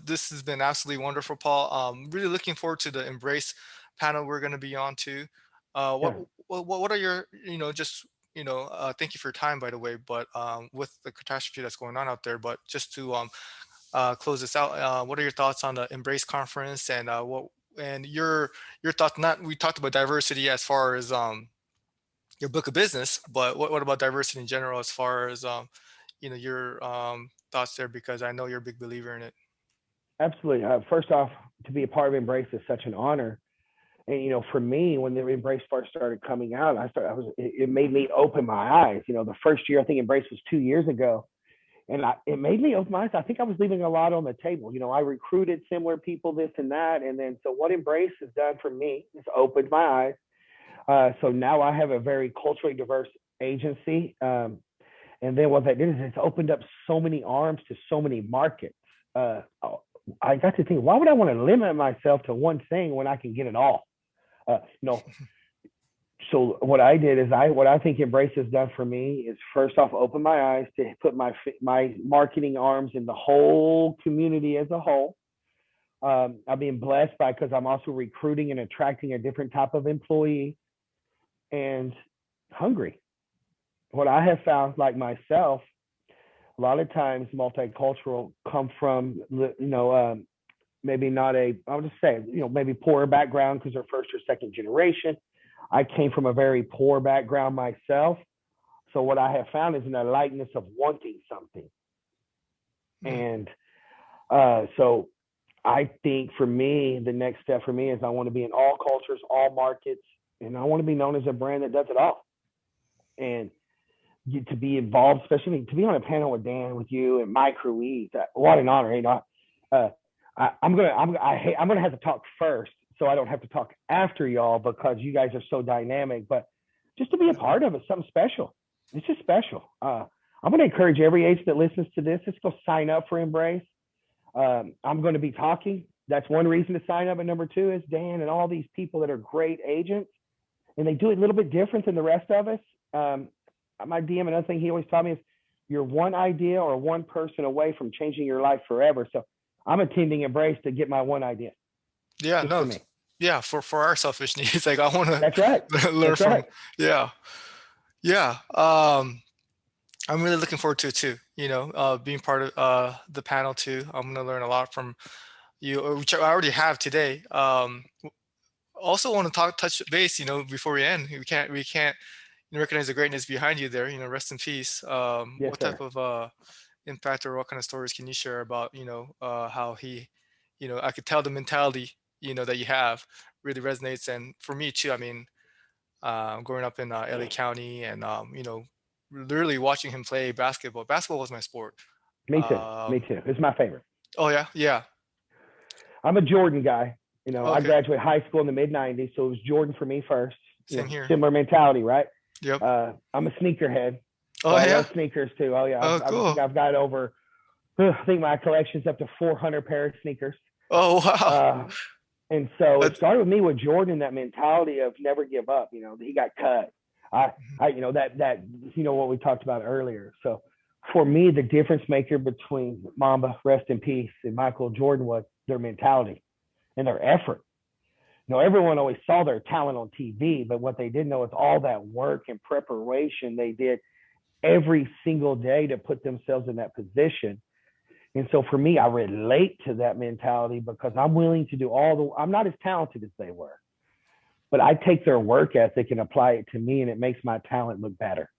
S1: This has been absolutely wonderful, Paul. Really looking forward to the Embrace panel we're going to be on to.
S2: Yeah.
S1: What are your, just, thank you for your time, by the way, but with the catastrophe that's going on out there, but just to close this out, what are your thoughts on the Embrace conference and and your thoughts? Not we talked about diversity as far as your book of business, but what about diversity in general as far as your thoughts there? Because I know you're a big believer in it.
S2: Absolutely. First off, to be a part of Embrace is such an honor. And for me, when the Embrace first started coming out, it made me open my eyes. The first year, I think Embrace was 2 years ago, and it made me open my eyes. I think I was leaving a lot on the table. I recruited similar people, this and that, and then so what Embrace has done for me is opened my eyes. So now I have a very culturally diverse agency. And then what that did is it's opened up so many arms to so many markets. I got to think, why would I want to limit myself to one thing when I can get it all? Uh, you know, so what I did is what I think Embrace has done for me is first off open my eyes to put my marketing arms in the whole community as a whole. I'm being blessed by because I'm also recruiting and attracting a different type of employee and hungry. What I have found, like myself, a lot of times multicultural come from maybe not I'll just say maybe poorer background because they're first or second generation. I came from a very poor background myself, so what I have found is an lightness of wanting something,
S1: Mm,
S2: and so I think for me the next step for me is I want to be in all cultures, all markets, and I want to be known as a brand that does it all. And to be involved, especially to be on a panel with Dan, with you, and Mike Ruiz. What an honor! Uh, I'm gonna have to talk first, so I don't have to talk after y'all because you guys are so dynamic. But just to be a
S1: yeah.
S2: part of it, something special. It's just special. I'm gonna encourage every agent that listens to this. Let's go sign up for Embrace. I'm going to be talking. That's one reason to sign up. And number two is Dan and all these people that are great agents, and they do it a little bit different than the rest of us. Um, my DM, another thing he always taught me is you're one idea or one person away from changing your life forever. So I'm attending Embrace to get my one idea
S1: Yeah,
S2: just
S1: no,
S2: for me.
S1: yeah, for our selfish needs. Like I want
S2: That's right.
S1: to learn
S2: That's
S1: from.
S2: right.
S1: Yeah, yeah. I'm really looking forward to it too. Being part of the panel too. I'm gonna learn a lot from you, which I already have today. Also want to touch base. Before we end, we can't recognize the greatness behind you there. Rest in peace.
S2: Yes,
S1: What type
S2: sir.
S1: of impact or what kind of stories can you share about how he, I could tell the mentality. that you have really resonates. And for me too, I mean, growing up in LA County and, literally watching him play basketball. Basketball was my sport.
S2: Me too. Me
S1: Um,
S2: too. It's my favorite.
S1: oh yeah, yeah.
S2: I'm a Jordan guy. I
S1: Okay,
S2: graduated high school in the mid '90s, so it was Jordan for me first.
S1: same here.
S2: Similar mentality, right?
S1: Yep.
S2: I'm a sneakerhead, so
S1: Oh
S2: I
S1: yeah.
S2: love sneakers too. Oh yeah,
S1: Oh
S2: I think
S1: cool.
S2: I've got over. I think my collection's up to 400 pair of sneakers.
S1: Oh wow.
S2: Uh, and so it
S1: That's,
S2: started with me with Jordan, that mentality of never give up. He got cut. That what we talked about earlier. So for me, the difference maker between Mamba, rest in peace, and Michael Jordan was their mentality and their effort. Everyone always saw their talent on TV, but what they didn't know is all that work and preparation they did every single day to put themselves in that position. And so for me, I relate to that mentality because I'm willing to do I'm not as talented as they were, but I take their work ethic and apply it to me, and it makes my talent look better.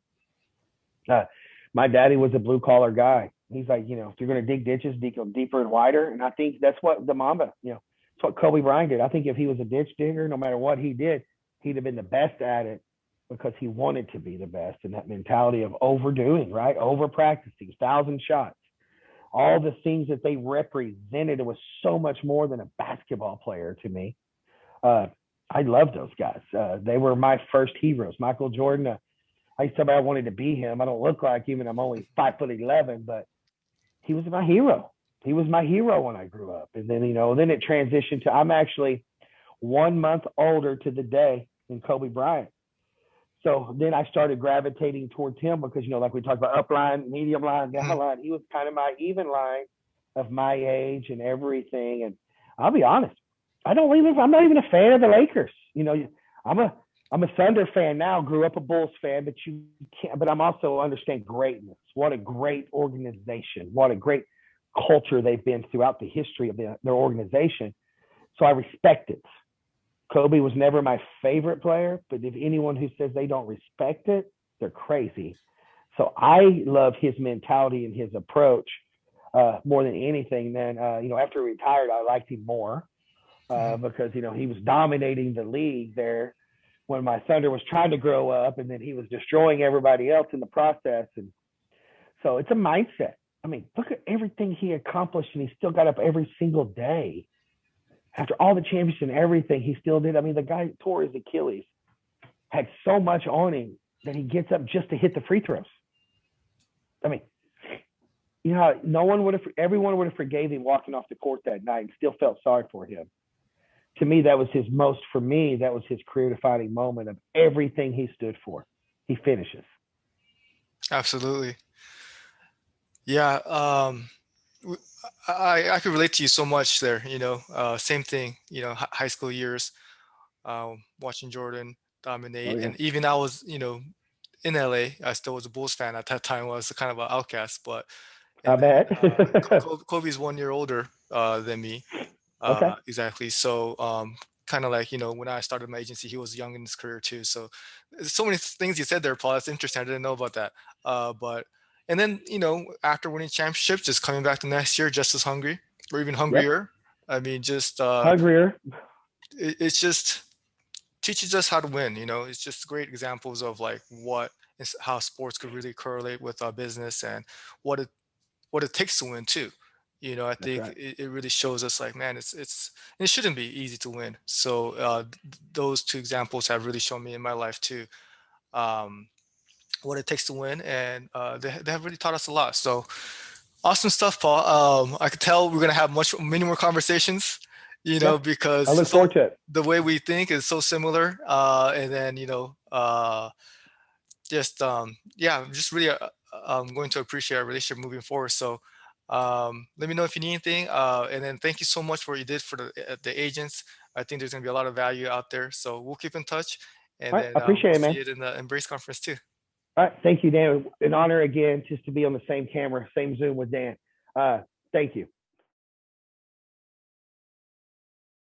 S2: Uh, my daddy was a blue collar guy. He's like, if you're going to dig ditches, dig them deeper and wider. And I think that's what the Mamba, it's what Kobe Bryant did. I think if he was a ditch digger, no matter what he did, he'd have been the best at it because he wanted to be the best. And that mentality of overdoing, right? Over practicing, 1,000 shots, all the things that they represented. It was so much more than a basketball player to me. Uh, I love those guys. They were my first heroes. Michael Jordan. I used to say I wanted to be him. I don't look like him, and I'm only 5'11", but he was my hero. He was my hero when I grew up, and then then it transitioned to I'm actually 1 month older to the day than Kobe Bryant. So then I started gravitating towards him because like we talked about up line, medium line, down
S1: mhm.
S2: line. He was kind of my even line of my age and everything. And I'll be honest, I'm not even a fan of the Lakers. I'm a I'm a Thunder fan now. Grew up a Bulls fan, but you can't. But I'm also understand greatness. What a great organization. What a great culture they've been throughout the history of their organization. So I respect it. Kobe was never my favorite player, but if anyone who says they don't respect it, they're crazy. So I love his mentality and his approach more than anything. Then after he retired, I liked him more
S1: Mhm.
S2: because he was dominating the league there when my Thunder was trying to grow up, and then he was destroying everybody else in the process. And so it's a mindset. I mean, look at everything he accomplished, and he still got up every single day after all the championships and everything. He still did. I mean, the guy tore his Achilles, had so much on him that he gets up just to hit the free throws. I mean, everyone would have forgave him walking off the court that night and still felt sorry for him. To me, that was that was his career defining moment of everything he stood for. He finishes.
S1: Absolutely. Yeah. w- I could relate to you so much there. Same thing. High school years, watching Jordan
S2: Oh
S1: dominate,
S2: yeah,
S1: and even I was, in LA. I still was a Bulls fan at that time. I was kind of an outcast, but
S2: I
S1: and then
S2: bet.
S1: Kobe's 1 year older than me.
S2: Okay.
S1: Exactly. So, kind of like, when I started my agency, he was young in his career too. So, so many things you said there, Paul. That's interesting. I didn't know about that. But, and then, after winning championships, just coming back the next year, just as hungry or even
S2: Yep.
S1: hungrier. I mean, just,
S2: Hungrier.
S1: it's just teaches us how to win. It's just great examples of like how sports could really correlate with our business and what it what it takes to win too. I
S2: That's
S1: think
S2: right.
S1: it really shows us like, man, it shouldn't be easy to win. So those two examples have really shown me in my life too, um, what it takes to win, and they have really taught us a lot. So awesome stuff, Paul. I could tell we're gonna have many more conversations,
S2: Yeah. I
S1: because
S2: look forward to it.
S1: the way we think is so similar, and then just yeah, just really I'm going to appreciate our relationship moving forward. So let me know if you need anything, and then thank you so much for what you did for the agents. I think there's going to be a lot of value out there, so we'll keep in touch, and
S2: All right. I
S1: then
S2: appreciate
S1: we'll
S2: it,
S1: see
S2: man.
S1: it in the Embrace conference too.
S2: All right. Thank you, Dan. An honor again just to be on the same camera, same Zoom with Dan. Uh, Thank you.